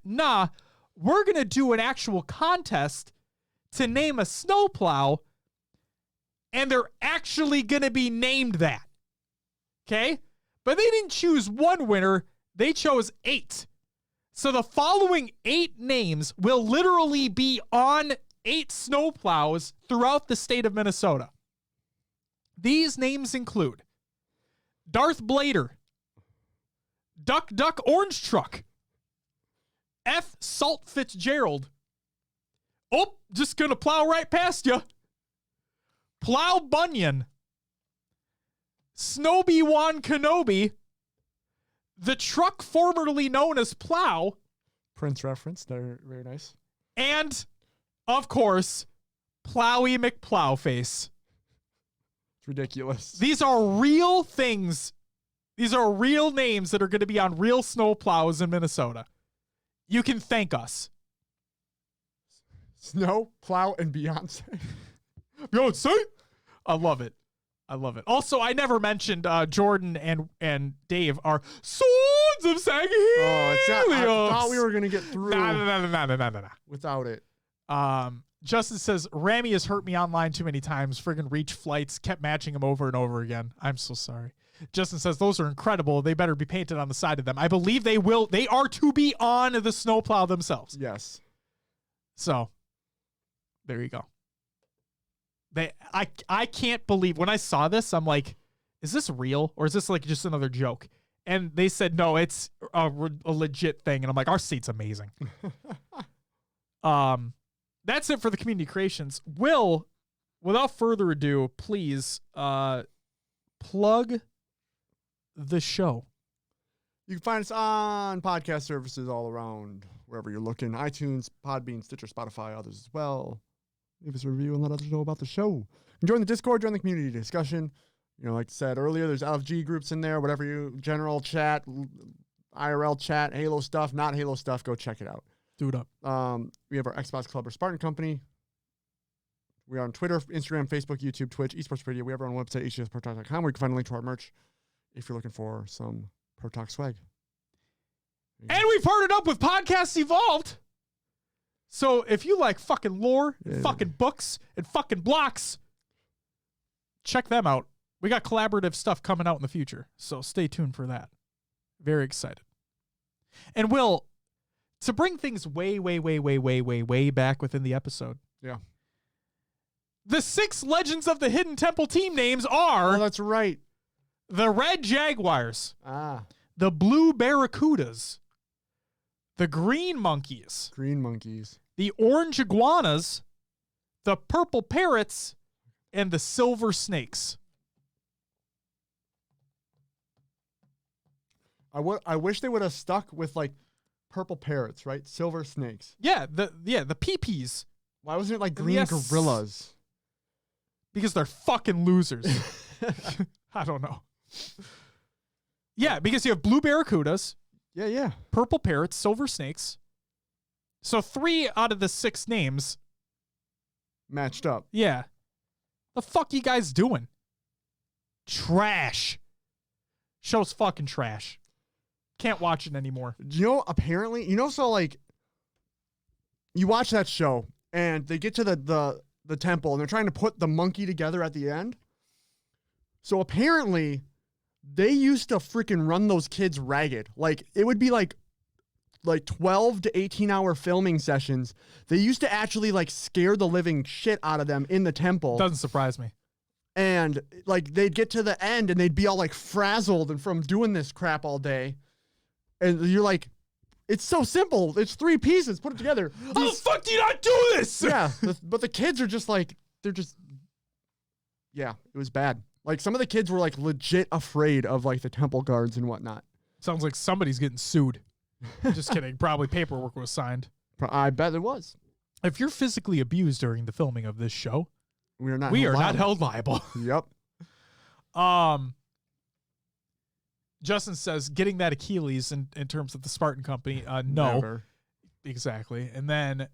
we're going to do an actual contest to name a snowplow, and they're actually going to be named that. Okay? But they didn't choose one winner. They chose 8. So the following 8 names will literally be on 8 snowplows throughout the state of Minnesota. These names include Darth Blader, Duck Orange Truck, F. Salt Fitzgerald. Oh, just gonna plow right past you. Plow Bunyan. Snowby Wan Kenobi. The truck formerly known as Plow. Prince reference. They're very nice. And, of course, Plowy McPlowface. It's ridiculous. These are real things. These are real names that are going to be on real snowplows in Minnesota. You can thank us. Snow, Plow, and Beyonce. Beyonce? I love it. Also, I never mentioned Jordan and Dave are Swords of Sagittarius. Oh, it's not, I thought we were going to get through Nah. without it. Justin says, Rami has hurt me online too many times. Friggin' reach flights kept matching him over and over again. I'm so sorry. Justin says those are incredible. They better be painted on the side of them. I believe they will. They are to be on the snowplow themselves. Yes. So there you go. I can't believe when I saw this, I'm like, is this real or is this like just another joke? And they said, no, it's a legit thing. And I'm like, our seat's amazing. That's it for the community creations. Will, without further ado, please plug the show. You can find us on podcast services all around, wherever you're looking. iTunes, Podbean, Stitcher, Spotify, others as well. Leave us a review and let others know about the show. And join the Discord, join the community discussion. You know, like I said earlier, there's LFG groups in there, whatever you, general chat, IRL chat, Halo stuff, not Halo stuff, go check it out. Do it up. We have our Xbox Club or Spartan Company. We are on Twitter, Instagram, Facebook, YouTube, Twitch, Esports Radio. We have our own website, hcsprotalk.com, where you can find a link to our merch if you're looking for some Pro Talk swag. And we've partnered up with Podcasts Evolved. So if you like fucking lore, and fucking books, and fucking blocks, check them out. We got collaborative stuff coming out in the future, so stay tuned for that. Very excited. And Will, to bring things way back within the episode. Yeah. The 6 Legends of the Hidden Temple team names are... Oh, that's right. The Red Jaguars. Ah. The Blue Barracudas. The Green Monkeys. Green Monkeys. The Orange Iguanas. The Purple Parrots. And the Silver Snakes. I wish they would have stuck with, like, Purple Parrots, right? Silver Snakes. Yeah, the PPs. Why wasn't it, like, Green Gorillas? Because they're fucking losers. I don't know. Yeah, because you have Blue Barracudas. Yeah. Purple Parrots, Silver Snakes. So 3 out of the 6 names matched up. Yeah. The fuck you guys doing? Trash. Show's fucking trash. Can't watch it anymore. You know, apparently, so like, you watch that show and they get to the temple and they're trying to put the monkey together at the end. So apparently, they used to freaking run those kids ragged. Like, it would be like 12 to 18-hour filming sessions. They used to actually, like, scare the living shit out of them in the temple. Doesn't surprise me. And, like, they'd get to the end and they'd be all, like, frazzled and from doing this crap all day. And you're like, it's so simple. It's 3 pieces. Put it together. How the fuck do you not do this? Yeah. But the kids are just, like, yeah, it was bad. Like, some of the kids were, like, legit afraid of, like, the temple guards and whatnot. Sounds like somebody's getting sued. Just kidding. Probably paperwork was signed. I bet it was. If you're physically abused during the filming of this show, we are not held liable. Yep. Justin says getting that Achilles in terms of the Spartan Company. No. Never. Exactly. And then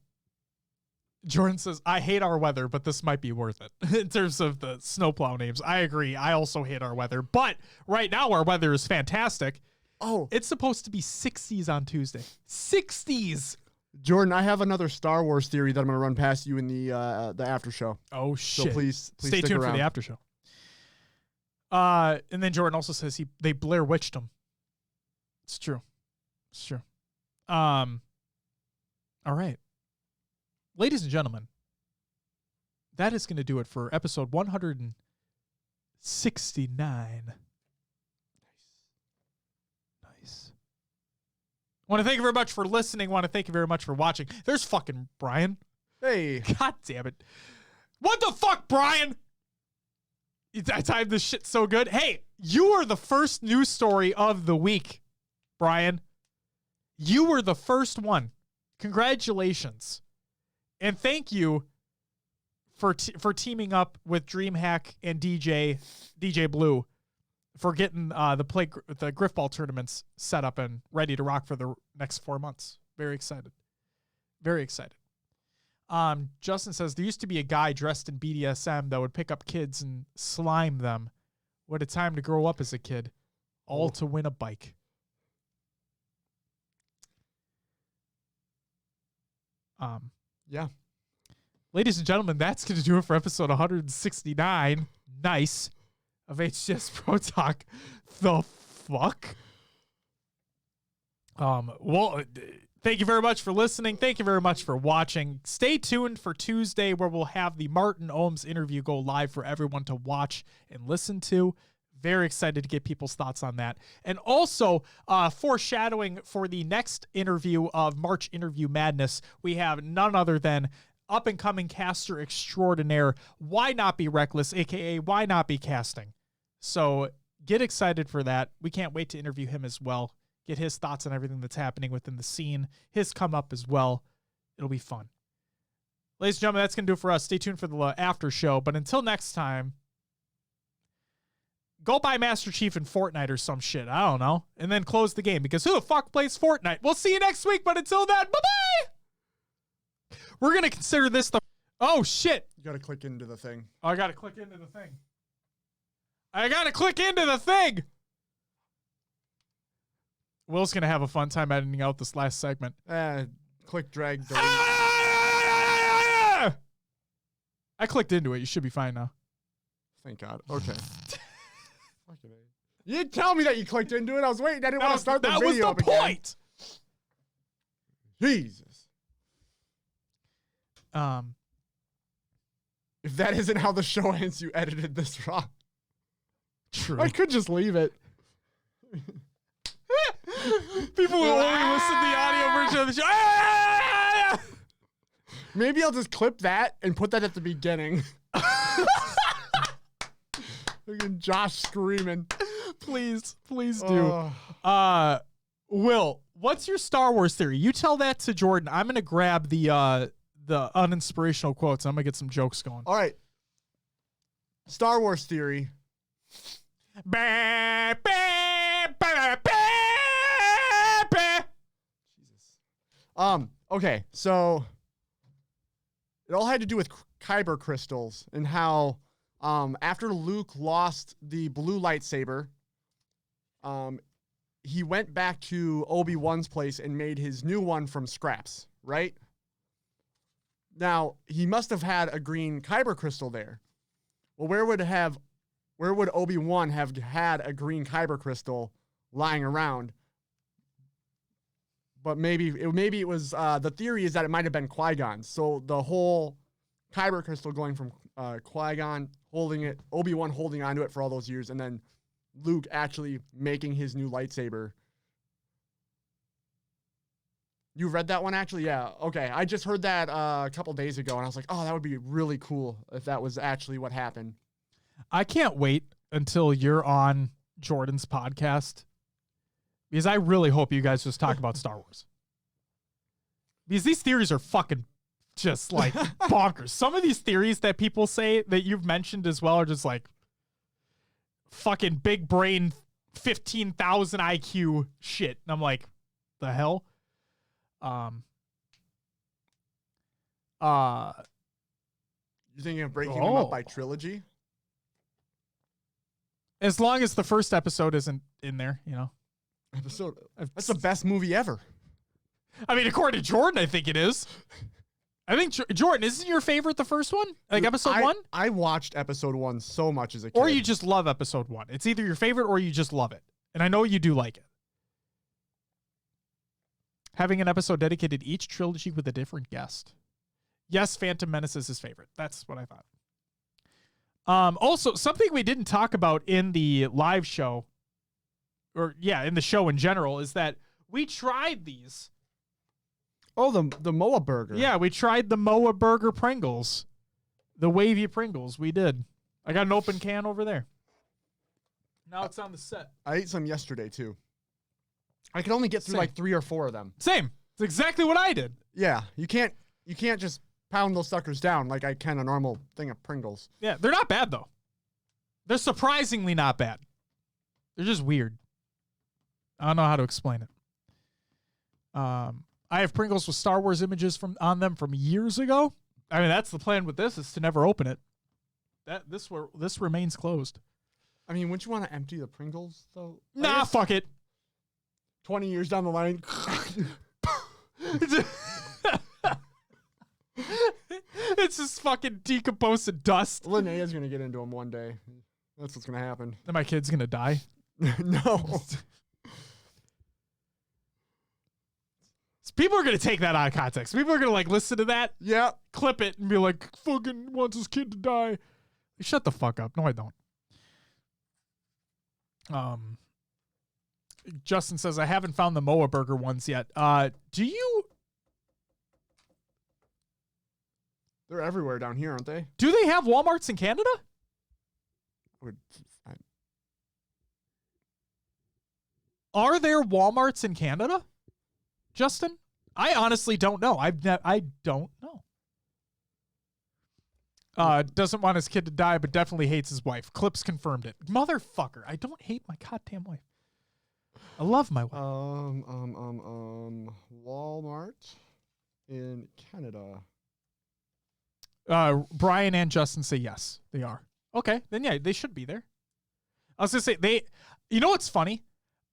Jordan says, I hate our weather, but this might be worth it. In terms of the snowplow names, I agree. I also hate our weather. But right now our weather is fantastic. Oh. It's supposed to be 60s on Tuesday. 60s. Jordan, I have another Star Wars theory that I'm going to run past you in the after show. Oh, shit. So please stay tuned around for the after show. And then Jordan also says they Blair Witched him. It's true. All right. Ladies and gentlemen, that is going to do it for episode 169. Nice. I want to thank you very much for listening. I want to thank you very much for watching. There's fucking Brian. Hey. God damn it. What the fuck, Brian? I timed this shit so good. Hey, you are the first news story of the week, Brian. You were the first one. Congratulations. And thank you for teaming up with DreamHack and DJ Blue for getting the Griffball tournaments set up and ready to rock for the next 4 months. Very excited. Very excited. Justin says, there used to be a guy dressed in BDSM that would pick up kids and slime them. What a time to grow up as a kid. All to win a bike. Yeah. Ladies and gentlemen, that's going to do it for episode 169. Nice. of HCS Pro Talk. The fuck? Well, thank you very much for listening. Thank you very much for watching. Stay tuned for Tuesday, where we'll have the Martin Omes interview go live for everyone to watch and listen to. Very excited to get people's thoughts on that. And also, foreshadowing for the next interview of March Interview Madness, we have none other than up-and-coming caster extraordinaire, Why Not Be Reckless, a.k.a. Why Not Be Casting. So get excited for that. We can't wait to interview him as well. Get his thoughts on everything that's happening within the scene. His come up as well. It'll be fun. Ladies and gentlemen, that's going to do it for us. Stay tuned for the after show. But until next time, go buy Master Chief in Fortnite or some shit. I don't know. And then close the game, because who the fuck plays Fortnite? We'll see you next week. But until then, bye-bye. We're going to consider this the... Oh, shit. You got to click into the thing. Oh, I got to click into the thing. I got to click into the thing. Will's going to have a fun time editing out this last segment. Click, drag, delete. I clicked into it. You should be fine now. Thank God. Okay. You didn't tell me that you clicked into it. I was waiting. I didn't want to start the video. That was the point. Jesus. If that isn't how the show ends, you edited this wrong. True. I could just leave it. People will only listen to the audio version of the show. Maybe I'll just clip that and put that at the beginning. Look at Josh screaming. Please do. Will, what's your Star Wars theory? You tell that to Jordan. I'm gonna grab the uninspirational quotes. I'm gonna get some jokes going. All right. Star Wars theory. Jesus. Okay, so it all had to do with kyber crystals and how after Luke lost the blue lightsaber, he went back to Obi-Wan's place and made his new one from scraps, right? Now, he must have had a green kyber crystal there. Well, where would Obi-Wan have had a green kyber crystal lying around? But maybe it was the theory is that it might have been Qui-Gon's. So the whole kyber crystal going from Qui-Gon holding it, Obi-Wan holding onto it for all those years, and then Luke actually making his new lightsaber. You read that one actually? Yeah. Okay. I just heard that a couple days ago, and I was like, oh, that would be really cool if that was actually what happened. I can't wait until you're on Jordan's podcast, because I really hope you guys just talk about Star Wars. Because these theories are fucking just like bonkers. Some of these theories that people say that you've mentioned as well are just like fucking big brain 15,000 IQ shit. And I'm like, the hell? You thinking of breaking them up by trilogy? As long as the first episode isn't in there, you know. That's the best movie ever. I mean, according to Jordan, I think it is. I think, Jordan, isn't your favorite the first one? Like episode 1? I watched episode 1 so much as a kid. Or you just love episode 1. It's either your favorite or you just love it. And I know you do like it. Having an episode dedicated each trilogy with a different guest. Yes, Phantom Menace is his favorite. That's what I thought. Also, something we didn't talk about in the live show, in the show in general, is that we tried these. Oh, the Moa burger. Yeah, we tried the Moa burger Pringles. The wavy Pringles. We did. I got an open can over there. Now it's on the set. I ate some yesterday, too. I could only get through like 3 or 4 of them. Same. It's exactly what I did. Yeah, you can't just pound those suckers down like I can a normal thing of Pringles. Yeah, they're not bad, though. They're surprisingly not bad. They're just weird. I don't know how to explain it. I have Pringles with Star Wars images on them from years ago. I mean, that's the plan with this, is to never open it. This remains closed. I mean, wouldn't you want to empty the Pringles, though? Nah, fuck it. 20 years down the line. It's just fucking decomposed to dust. Linnea's going to get into them one day. That's what's gonna happen. Then my kid's gonna die. No. People are gonna take that out of context. People are gonna like listen to that, Yeah. clip it, and be like, "Fucking wants his kid to die." Shut the fuck up. No, I don't. Justin says, I haven't found the Moa Burger ones yet. Do you? They're everywhere down here, aren't they? Do they have Walmarts in Canada? Are there Walmarts in Canada, Justin? I honestly don't know. I don't know. Doesn't want his kid to die, but definitely hates his wife. Clips confirmed it. Motherfucker. I don't hate my goddamn wife. I love my wife. Walmart in Canada. Brian and Justin say yes, they are. Okay, then yeah, they should be there. I was gonna say you know what's funny?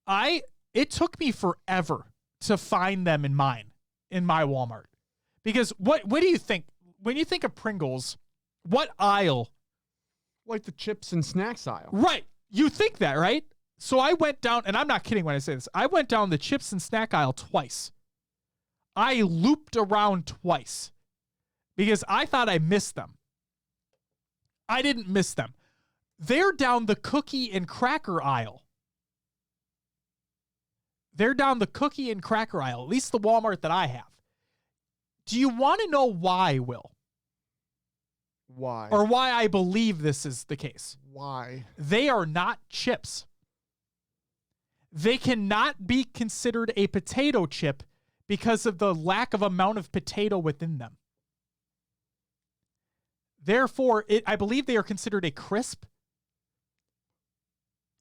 It took me forever to find them in my Walmart. Because what do you think? When you think of Pringles, what aisle? Like the chips and snacks aisle. Right. You think that, right? So I went down, and I'm not kidding when I say this, I went down the chips and snack aisle twice. I looped around twice because I thought I missed them. I didn't miss them. They're down the cookie and cracker aisle. They're down the cookie and cracker aisle, at least the Walmart that I have. Do you want to know why, Will? Why? Or why I believe this is the case? Why? They are not chips. They cannot be considered a potato chip because of the lack of amount of potato within them. Therefore, I believe they are considered a crisp.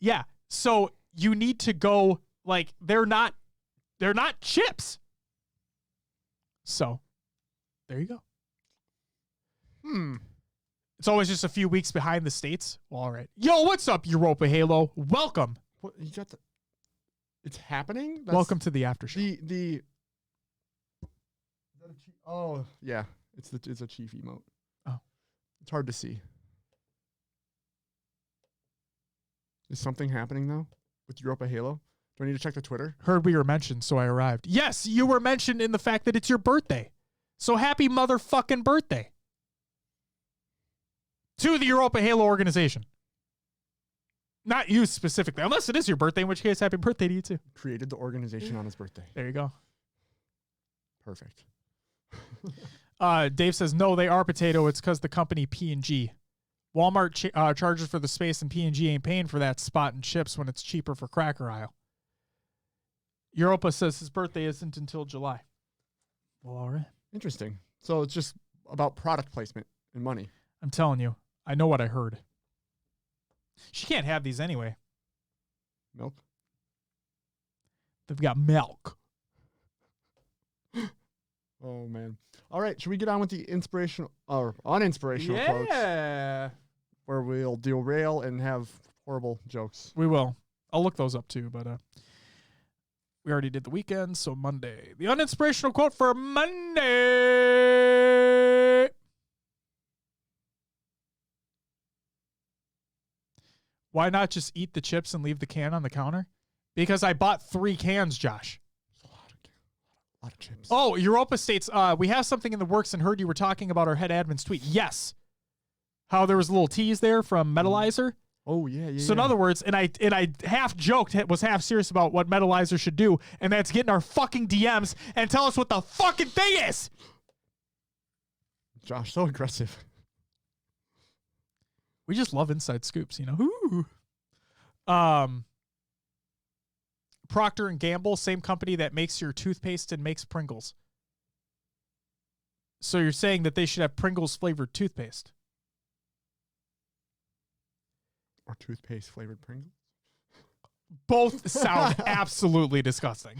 Yeah. So you need to go like they're not chips. So there you go. It's always just a few weeks behind the States. Well, all right. Yo, what's up, Europa Halo? Welcome. What, you got it's happening? Welcome to the after show. Oh, yeah. It's a chief emote. Oh. It's hard to see. Is something happening though with Europa Halo? Do I need to check the Twitter? Heard we were mentioned, so I arrived. Yes, you were mentioned in the fact that it's your birthday. So happy motherfucking birthday. To the Europa Halo organization. Not you specifically, unless it is your birthday, in which case, happy birthday to you too. Created the organization on his birthday. There you go. Perfect. Dave says, no, they are potato. It's because the company P&G. Walmart charges for the space, and P&G ain't paying for that spot in chips when it's cheaper for cracker aisle. Europa says his birthday isn't until July. Well, all right. Interesting. So it's just about product placement and money. I'm telling you, I know what I heard. She can't have these anyway. Milk? They've got milk. Oh, man. All right. Should we get on with the inspirational or uninspirational quotes? Yeah. Where we'll derail and have horrible jokes. We will. I'll look those up too, but we already did the weekend, so Monday. The uninspirational quote for Monday. Why not just eat the chips and leave the can on the counter? Because I bought 3 cans, Josh. A lot of chips. Oh, Europa states, we have something in the works and heard you were talking about our head admin's tweet. Yes. How there was a little tease there from Metalizer. Oh, yeah. So in other words, and I half joked, was half serious about what Metalizer should do, and that's get in our fucking DMs and tell us what the fucking thing is. Josh, so aggressive. We just love inside scoops, you know. Ooh. Procter and Gamble, same company that makes your toothpaste and makes Pringles. So you're saying that they should have Pringles flavored toothpaste? Or toothpaste flavored Pringles? Both sound absolutely disgusting.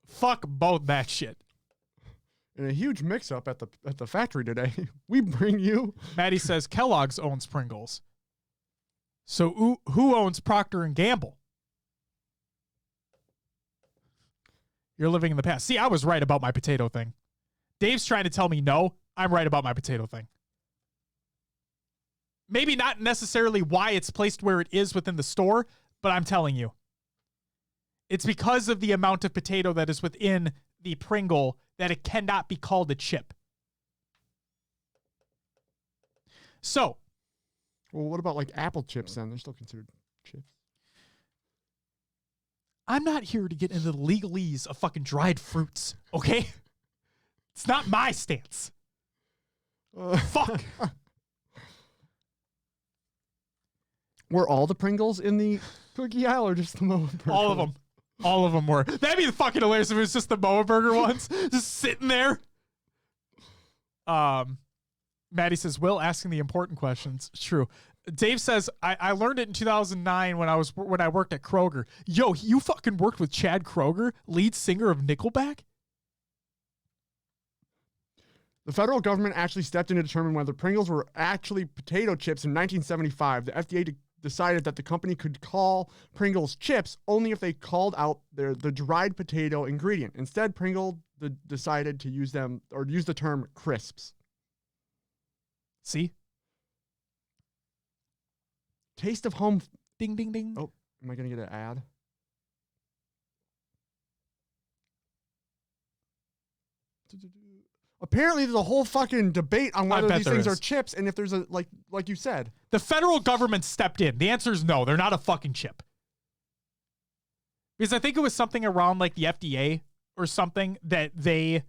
Fuck both that shit. In a huge mix-up at the factory today, we bring you... Maddie says Kellogg's owns Pringles. So who owns Procter and Gamble? You're living in the past. See, I was right about my potato thing. Dave's trying to tell me no. I'm right about my potato thing. Maybe not necessarily why it's placed where it is within the store, but I'm telling you. It's because of the amount of potato that is within the Pringle that it cannot be called a chip. So. Well, what about like apple chips then? They're still considered chips. I'm not here to get into the legalese of fucking dried fruits, okay? It's not my stance. Fuck. Were all the Pringles in the cookie aisle or just the Moa Burger? All of them. All of them were. That'd be fucking hilarious if it was just the Moa Burger ones just sitting there. Maddie says, Will asking the important questions. It's true. Dave says, I learned it in 2009 when I worked at Kroger. Yo, you fucking worked with Chad Kroger, lead singer of Nickelback? The federal government actually stepped in to determine whether Pringles were actually potato chips in 1975. The FDA decided that the company could call Pringles chips only if they called out the dried potato ingredient. Instead, Pringle decided to use the term crisps. See? Taste of home. Ding, ding, ding. Oh, am I going to get an ad? Apparently, there's a whole fucking debate on whether these things are chips and if there's a, like you said. The federal government stepped in. The answer is no. They're not a fucking chip. Because I think it was something around like the FDA or something that they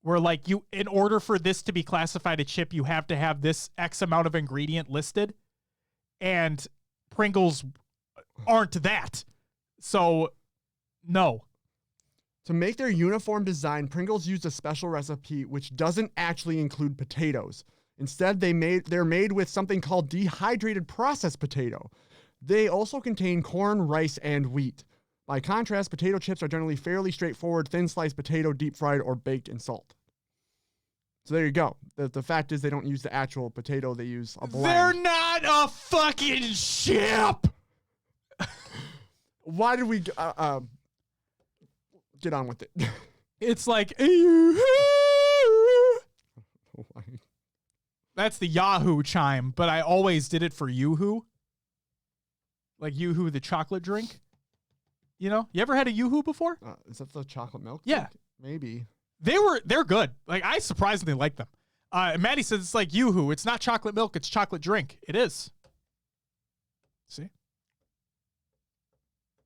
were like, in order for this to be classified a chip, you have to have this X amount of ingredient listed. And Pringles aren't that. So, no. To make their uniform design, Pringles used a special recipe which doesn't actually include potatoes. Instead, they're made with something called dehydrated processed potato. They also contain corn, rice, and wheat. By contrast, potato chips are generally fairly straightforward, thin-sliced potato, deep-fried, or baked in salt. So there you go. The fact is they don't use the actual potato. They use a blend. They're not a fucking chip! Why did we... get on with it. It's like... That's the Yahoo chime, but I always did it for Yoo-hoo. Like Yoo-hoo, the chocolate drink. You know? You ever had a Yoo-hoo before? Is that the chocolate milk? Yeah. Drink? Maybe. They're good. Like, I surprisingly like them. Maddie says it's like Yoo-hoo. It's not chocolate milk. It's chocolate drink. It is. See?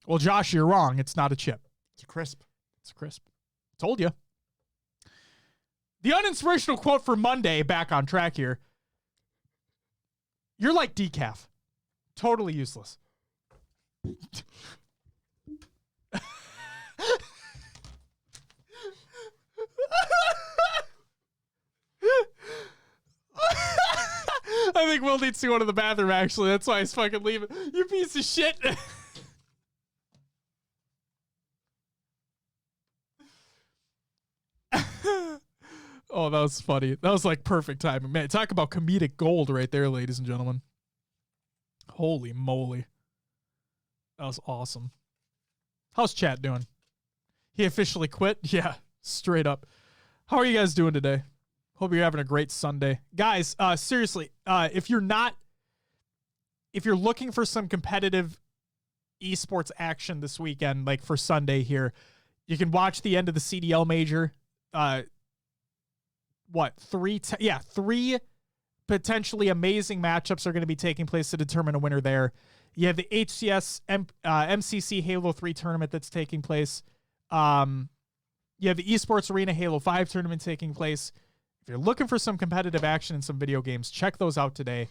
Well, Josh, you're wrong. It's not a chip. It's a crisp. It's a crisp. Told you. The uninspirational quote for Monday, back on track here. You're like decaf. Totally useless. I think Will needs to go to the bathroom, actually. That's why he's fucking leaving. You piece of shit. Oh, that was funny. That was like perfect timing. Man, talk about comedic gold right there, ladies and gentlemen. Holy moly. That was awesome. How's chat doing? He officially quit? Yeah, straight up. How are you guys doing today? Hope you're having a great Sunday. Guys, seriously, if you're looking for some competitive esports action this weekend, like for Sunday here, you can watch the end of the CDL major. Three potentially amazing matchups are going to be taking place to determine a winner there. You have the HCS MCC Halo 3 tournament that's taking place. You have the Esports Arena Halo 5 tournament taking place. If you're looking for some competitive action in some video games, check those out today.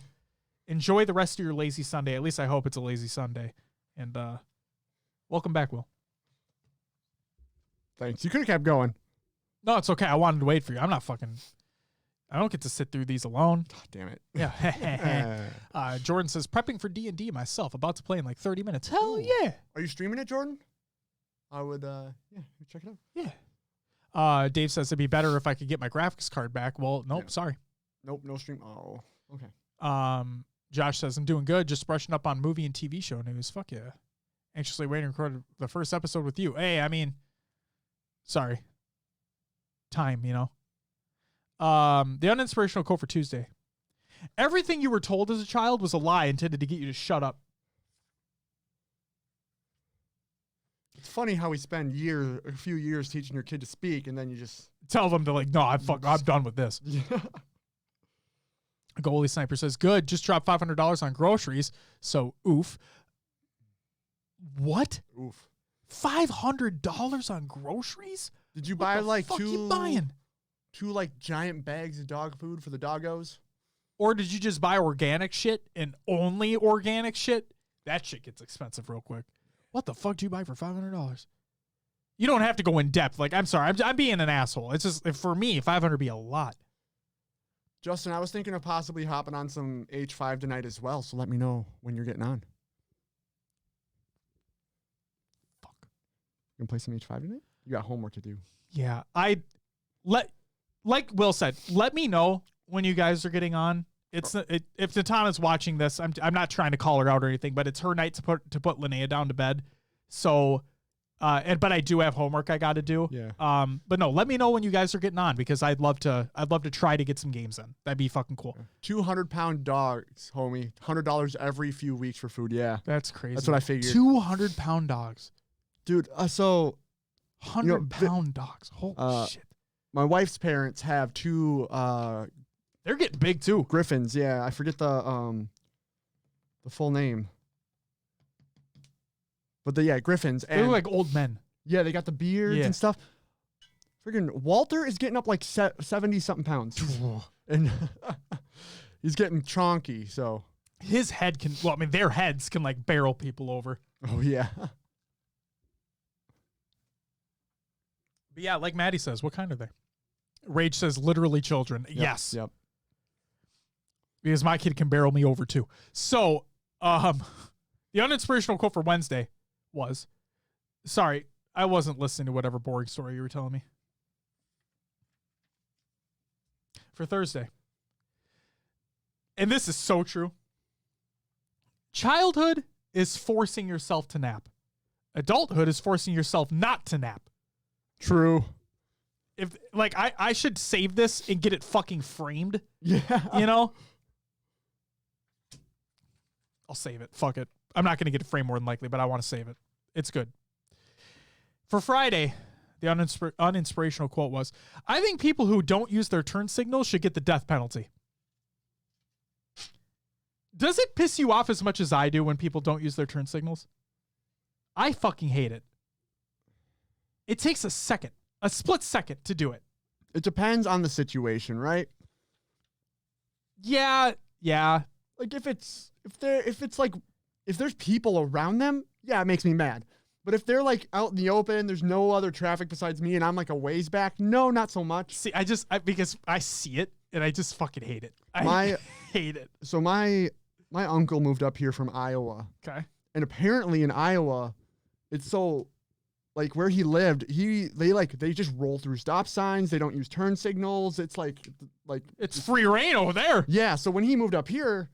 Enjoy the rest of your lazy Sunday. At least I hope it's a lazy Sunday. And welcome back, Will. Thanks. You could have kept going. No, it's okay. I wanted to wait for you. I don't get to sit through these alone. Oh, damn it. Yeah. Jordan says, prepping for D&D myself. About to play in like 30 minutes. Hell yeah. Are you streaming it, Jordan? I would, check it out. Yeah. Dave says it'd be better if I could get my graphics card back. Well, nope, Yeah. sorry. Nope, no stream. Oh, okay. Josh says, I'm doing good. Just brushing up on movie and TV show news. Fuck yeah. Anxiously waiting to record the first episode with you. Hey, I mean, sorry. Time, you know. The uninspirational quote for Tuesday. Everything you were told as a child was a lie intended to get you to shut up. It's funny how we spend a few years teaching your kid to speak, and then you just Tell them to like, no, I'm done with this. yeah. Goalie Sniper says, good, just dropped $500 on groceries. So, oof. What? Oof. $500 on groceries? Did you What buy the like fuck two you buying? like giant bags of dog food for the doggos? Or did you just buy organic shit and only organic shit? That shit gets expensive real quick. What the fuck do you buy for $500? You don't have to go in depth. Like, I'm sorry, I'm being an asshole. It's just, for me, $500 would be a lot. Justin, I was thinking of possibly hopping on some H5 tonight as well, so let me know when you're getting on. Fuck. You gonna play some H5 tonight? You got homework to do. Yeah, like Will said, let me know when you guys are getting on. If Natana's watching this, I'm not trying to call her out or anything, but it's her night to put Linnea down to bed. So, but I do have homework I got to do. Yeah. But no, let me know when you guys are getting on because I'd love to try to get some games in. That'd be fucking cool. 200-pound dogs, homie. $100 every few weeks for food. Yeah. That's crazy. That's what I figured. 200-pound dogs. Dude, so 100-pound dogs. Holy shit. My wife's parents have two They're getting big too. griffins. Yeah, I forget the full name. But griffins. They look like old men. Yeah, they got the beards and stuff. Friggin' Walter is getting up like 70-something pounds. And he's getting chonky, so. His head can, well, I mean, their heads can like barrel people over. Oh, yeah. But yeah, like Maddie says, what kind are they? Rage says literally children. Yep, Yes. Yep. Because my kid can barrel me over too. So, the uninspirational quote for Wednesday was, sorry, I wasn't listening to whatever boring story you were telling me. For Thursday. And this is so true. Childhood is forcing yourself to nap. Adulthood is forcing yourself not to nap. True. If like I should save this and get it fucking framed. Yeah. You know? I'll save it. Fuck it. I'm not going to get it framed more than likely, but I want to save it. It's good. For Friday, the uninspirational quote was, I think people who don't use their turn signals should get the death penalty. Does it piss you off as much as I do when people don't use their turn signals? I fucking hate it. It takes a split second to do it. It depends on the situation, right? Yeah. Like if there's people around them, yeah, it makes me mad. But if they're like out in the open, there's no other traffic besides me, and I'm like a ways back, no, not so much. See, because I see it and I just fucking hate it. I hate it. So my uncle moved up here from Iowa. Okay. And apparently in Iowa, it's so like where he lived, they just roll through stop signs, they don't use turn signals. It's like it's free reign over there. Yeah, so when he moved up here,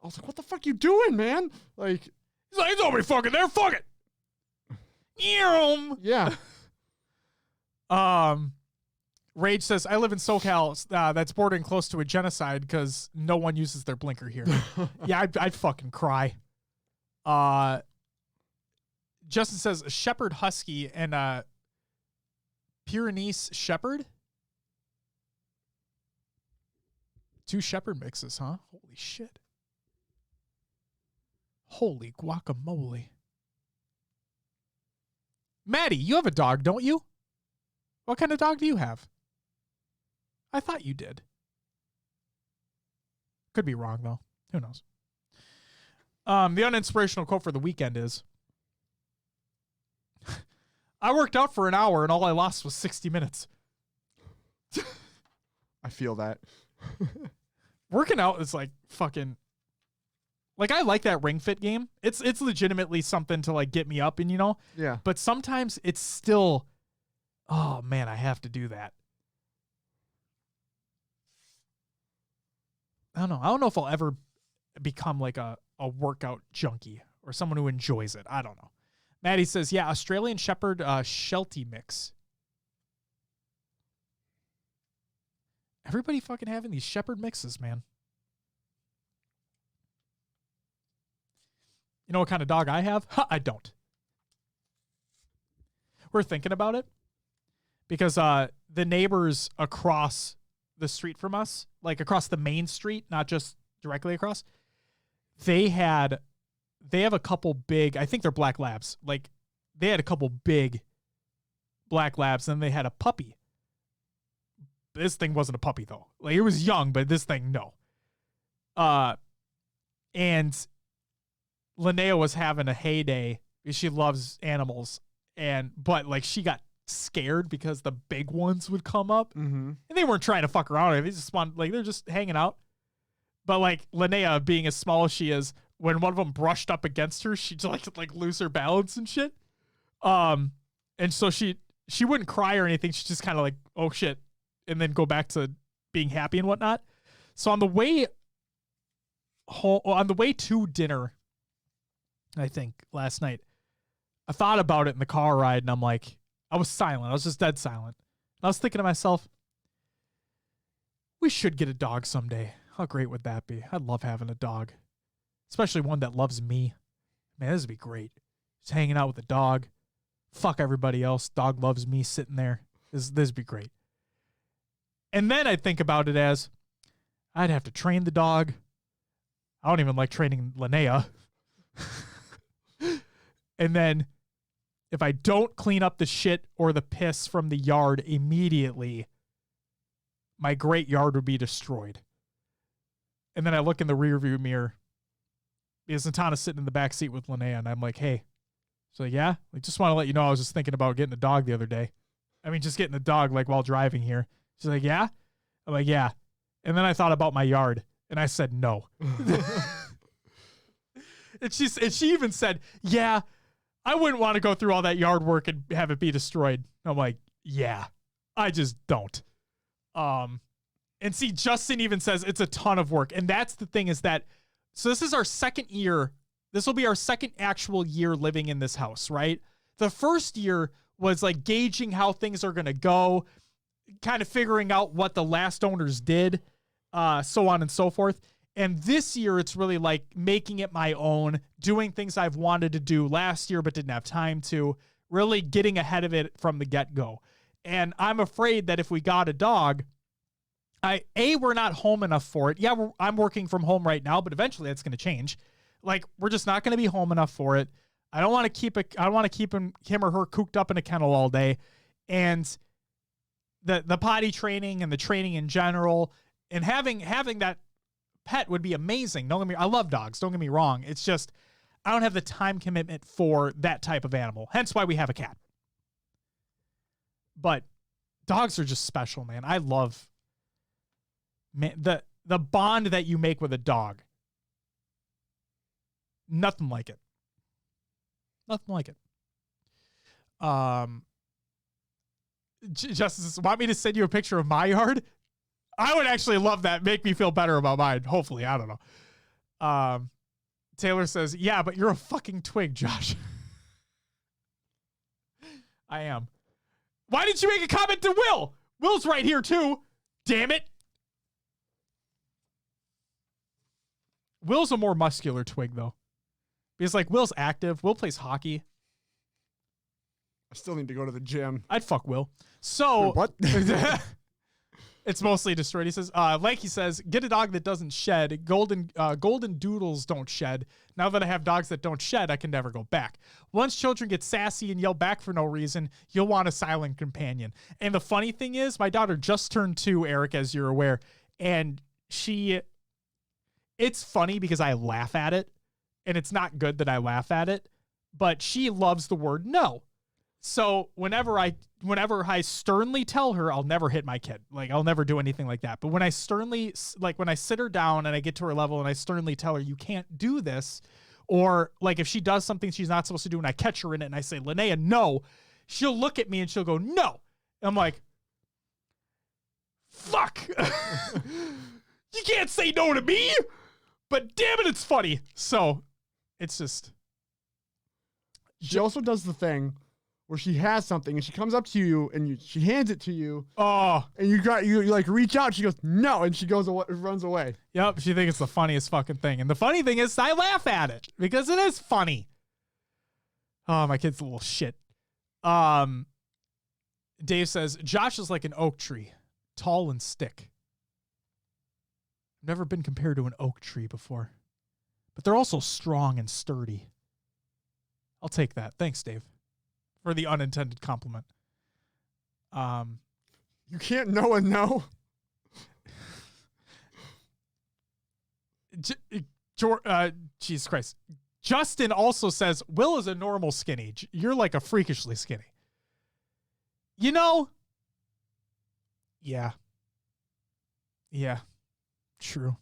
I was like, what the fuck you doing, man? Like he's like, it's nobody fucking there, fuck it. Yeah. Rage says, I live in SoCal that's bordering close to a genocide because no one uses their blinker here. Yeah, I'd fucking cry. Justin says, a Shepherd Husky and a Pyrenees Shepherd? 2 Shepherd mixes, huh? Holy shit. Holy guacamole. Maddie, you have a dog, don't you? What kind of dog do you have? I thought you did. Could be wrong, though. Who knows? The uninspirational quote for the weekend is, I worked out for an hour and all I lost was 60 minutes. I feel that. Working out is like fucking... Like, I like that Ring Fit game. It's legitimately something to, like, get me up and, you know? Yeah. But sometimes it's still, oh, man, I have to do that. I don't know if I'll ever become, like, a workout junkie or someone who enjoys it. I don't know. Maddie says, yeah, Australian Shepherd Sheltie mix. Everybody fucking having these Shepherd mixes, man. You know what kind of dog I have? I don't. We're thinking about it because the neighbors across the street from us, like across the main street, not just directly across, they have a couple big, I think they're black labs. Like they had a couple big black labs and they had a puppy. This thing wasn't a puppy though. Like it was young, but this thing, no. And Linnea was having a heyday because she loves animals. But like she got scared because the big ones would come up and they weren't trying to fuck around. They just wanted, like, they're just hanging out. But like Linnea, being as small as she is, when one of them brushed up against her, she'd like lose her balance and shit. And so she wouldn't cry or anything. She just kind of like, oh shit, and then go back to being happy and whatnot. So on the way to dinner, I think last night, I thought about it in the car ride, and I'm like, I was silent. I was just dead silent. And I was thinking to myself, we should get a dog someday. How great would that be? I'd love having a dog, especially one that loves me. Man, this would be great. Just hanging out with the dog. Fuck everybody else. Dog loves me sitting there. This would be great. And then I think about it as I'd have to train the dog. I don't even like training Linnea. And then if I don't clean up the shit or the piss from the yard immediately, my great yard would be destroyed. And then I look in the rearview mirror because Natana's sitting in the back seat with Linnea, and I'm like, hey. So yeah, like just want to let you know I was just thinking about getting a dog the other day. I mean, just getting a dog like while driving here. She's like, yeah? I'm like, yeah. And then I thought about my yard, and I said no. And she even said, yeah, I wouldn't want to go through all that yard work and have it be destroyed. I'm like, yeah, I just don't. And see, Justin even says it's a ton of work. And that's the thing is that, so this is our second year. This will be our second actual year living in this house, right? The first year was like gauging how things are going to go, kind of figuring out what the last owners did, so on and so forth. And this year, it's really like making it my own, doing things I've wanted to do last year but didn't have time to, really getting ahead of it from the get-go. And I'm afraid that if we got a dog, we're not home enough for it. Yeah, I'm working from home right now, but eventually that's going to change. Like, we're just not going to be home enough for it. I don't want to keep him or her cooped up in a kennel all day. And the potty training and the training in general and having that pet would be amazing. I love dogs. Don't get me wrong. It's just, I don't have the time commitment for that type of animal. Hence why we have a cat. But dogs are just special, man. I love the bond that you make with a dog. Nothing like it. Nothing like it. Justice, want me to send you a picture of my yard? I would actually love that. Make me feel better about mine. Hopefully. I don't know. Taylor says, yeah, but you're a fucking twig, Josh. I am. Why didn't you make a comment to Will? Will's right here too. Damn it. Will's a more muscular twig though. Because like Will's active. Will plays hockey. I still need to go to the gym. I'd fuck Will. So what? It's mostly destroyed. He says, Lanky says, get a dog that doesn't shed. Golden doodles don't shed. Now that I have dogs that don't shed, I can never go back. Once children get sassy and yell back for no reason, you'll want a silent companion. And the funny thing is, my daughter just turned 2, Eric, as you're aware. And it's funny because I laugh at it. And it's not good that I laugh at it. But she loves the word no. So whenever I sternly tell her, I'll never hit my kid. Like, I'll never do anything like that. But when I sternly, like when I sit her down and I get to her level and I sternly tell her, you can't do this. Or like if she does something she's not supposed to do and I catch her in it and I say, Linnea, no, she'll look at me and she'll go, no. And I'm like, fuck. You can't say no to me. But damn it, it's funny. So it's just. She also does the thing where she has something and she comes up to you and she hands it to you. Oh. And you like reach out. She goes, no. And she goes away, runs away. Yep. She thinks it's the funniest fucking thing. And the funny thing is I laugh at it because it is funny. Oh, my kid's a little shit. Dave says, Josh is like an oak tree, tall and stick. I've never been compared to an oak tree before, but they're also strong and sturdy. I'll take that. Thanks, Dave, for the unintended compliment. You can't know and know. Jesus Christ. Justin also says, Will is a normal skinny. You're like a freakishly skinny. You know? Yeah. Yeah. True.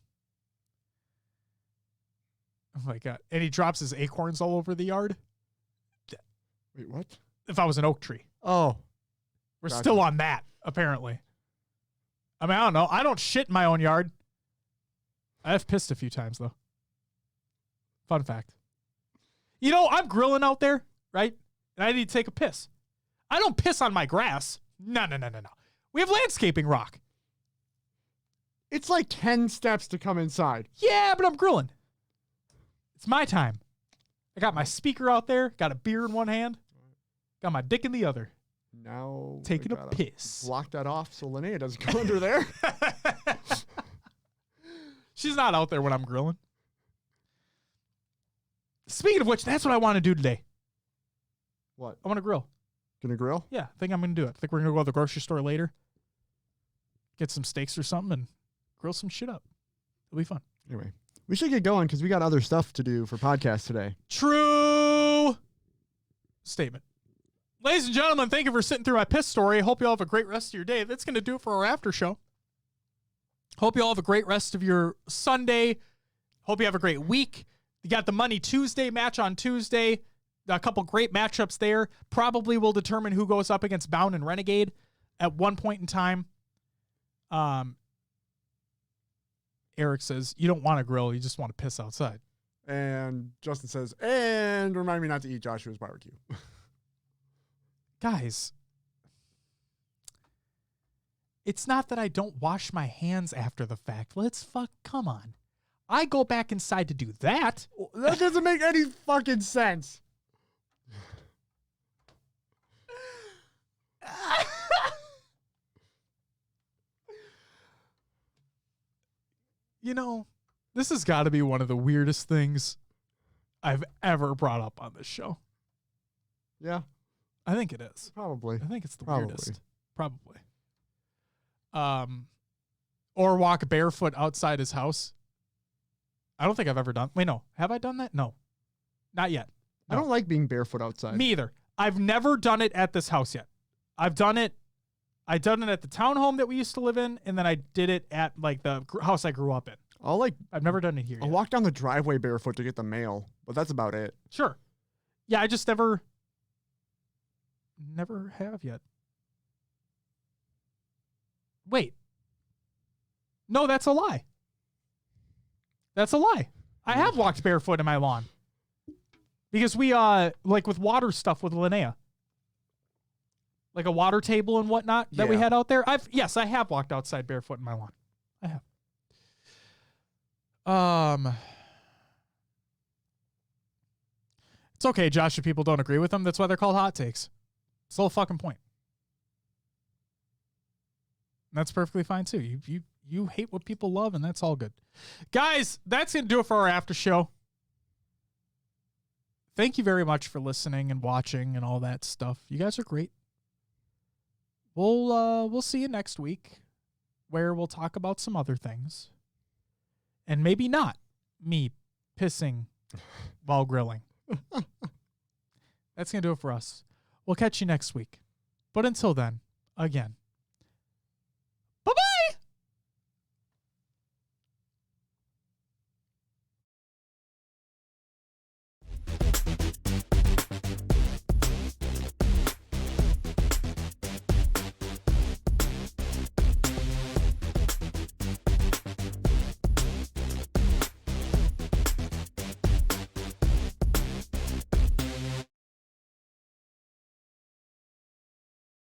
Oh my God. And he drops his acorns all over the yard. Wait, what? If I was an oak tree. Oh. We're Gotcha. still on that, apparently. I mean, I don't know. I don't shit in my own yard. I have pissed a few times, though. Fun fact. You know, I'm grilling out there, right? And I need to take a piss. I don't piss on my grass. No. We have landscaping rock. It's like 10 steps to come inside. Yeah, but I'm grilling. It's my time. I got my speaker out there, got a beer in one hand, got my dick in the other. Now Taking we a gotta piss. Block that off so Linnea doesn't go under there. She's not out there when I'm grilling. Speaking of which, that's what I want to do today. What? I want to grill. Gonna grill? Yeah, I think I'm going to do it. I think we're going to go to the grocery store later, get some steaks or something, and grill some shit up. It'll be fun. Anyway, we should get going because we got other stuff to do for podcast today. True statement. Ladies and gentlemen, thank you for sitting through my piss story. Hope you all have a great rest of your day. That's going to do it for our after show. Hope you all have a great rest of your Sunday. Hope you have a great week. You got the Money Tuesday match on Tuesday. A couple great matchups there. Probably will determine who goes up against Bound and Renegade at one point in time. Eric says, you don't want to grill. You just want to piss outside. And Justin says, and remind me not to eat Joshua's barbecue. Guys, it's not that I don't wash my hands after the fact. Come on. I go back inside to do that. That doesn't make any fucking sense. You know, this has got to be one of the weirdest things I've ever brought up on this show. Yeah, I think it is. probably. I think it's the Probably. weirdest. Probably. Or walk barefoot outside his house. I don't think I've ever done. Wait, no. Have I done that? No. Not yet. I don't like being barefoot outside. Me either. I've never done it at this house yet. I've done it at the townhome that we used to live in, and then I did it at like the house I grew up in. I've never done it here I'll yet. walk down the driveway barefoot to get the mail, but that's about it. Sure. Yeah, I just never have yet. Wait. No, that's a lie. That's a lie. I have walked barefoot in my lawn. Because we, like with water stuff with Linnea. Like a water table and whatnot that we Yeah. had out there. Yes, I have walked outside barefoot in my lawn. I have. It's okay, Josh, if people don't agree with them. That's why they're called hot takes. It's the whole fucking point. And that's perfectly fine too. You hate what people love, and that's all good. Guys, that's going to do it for our after show. Thank you very much for listening and watching and all that stuff. You guys are great. We'll see you next week, where we'll talk about some other things. And maybe not me pissing while grilling. That's going to do it for us. We'll catch you next week. But until then, again,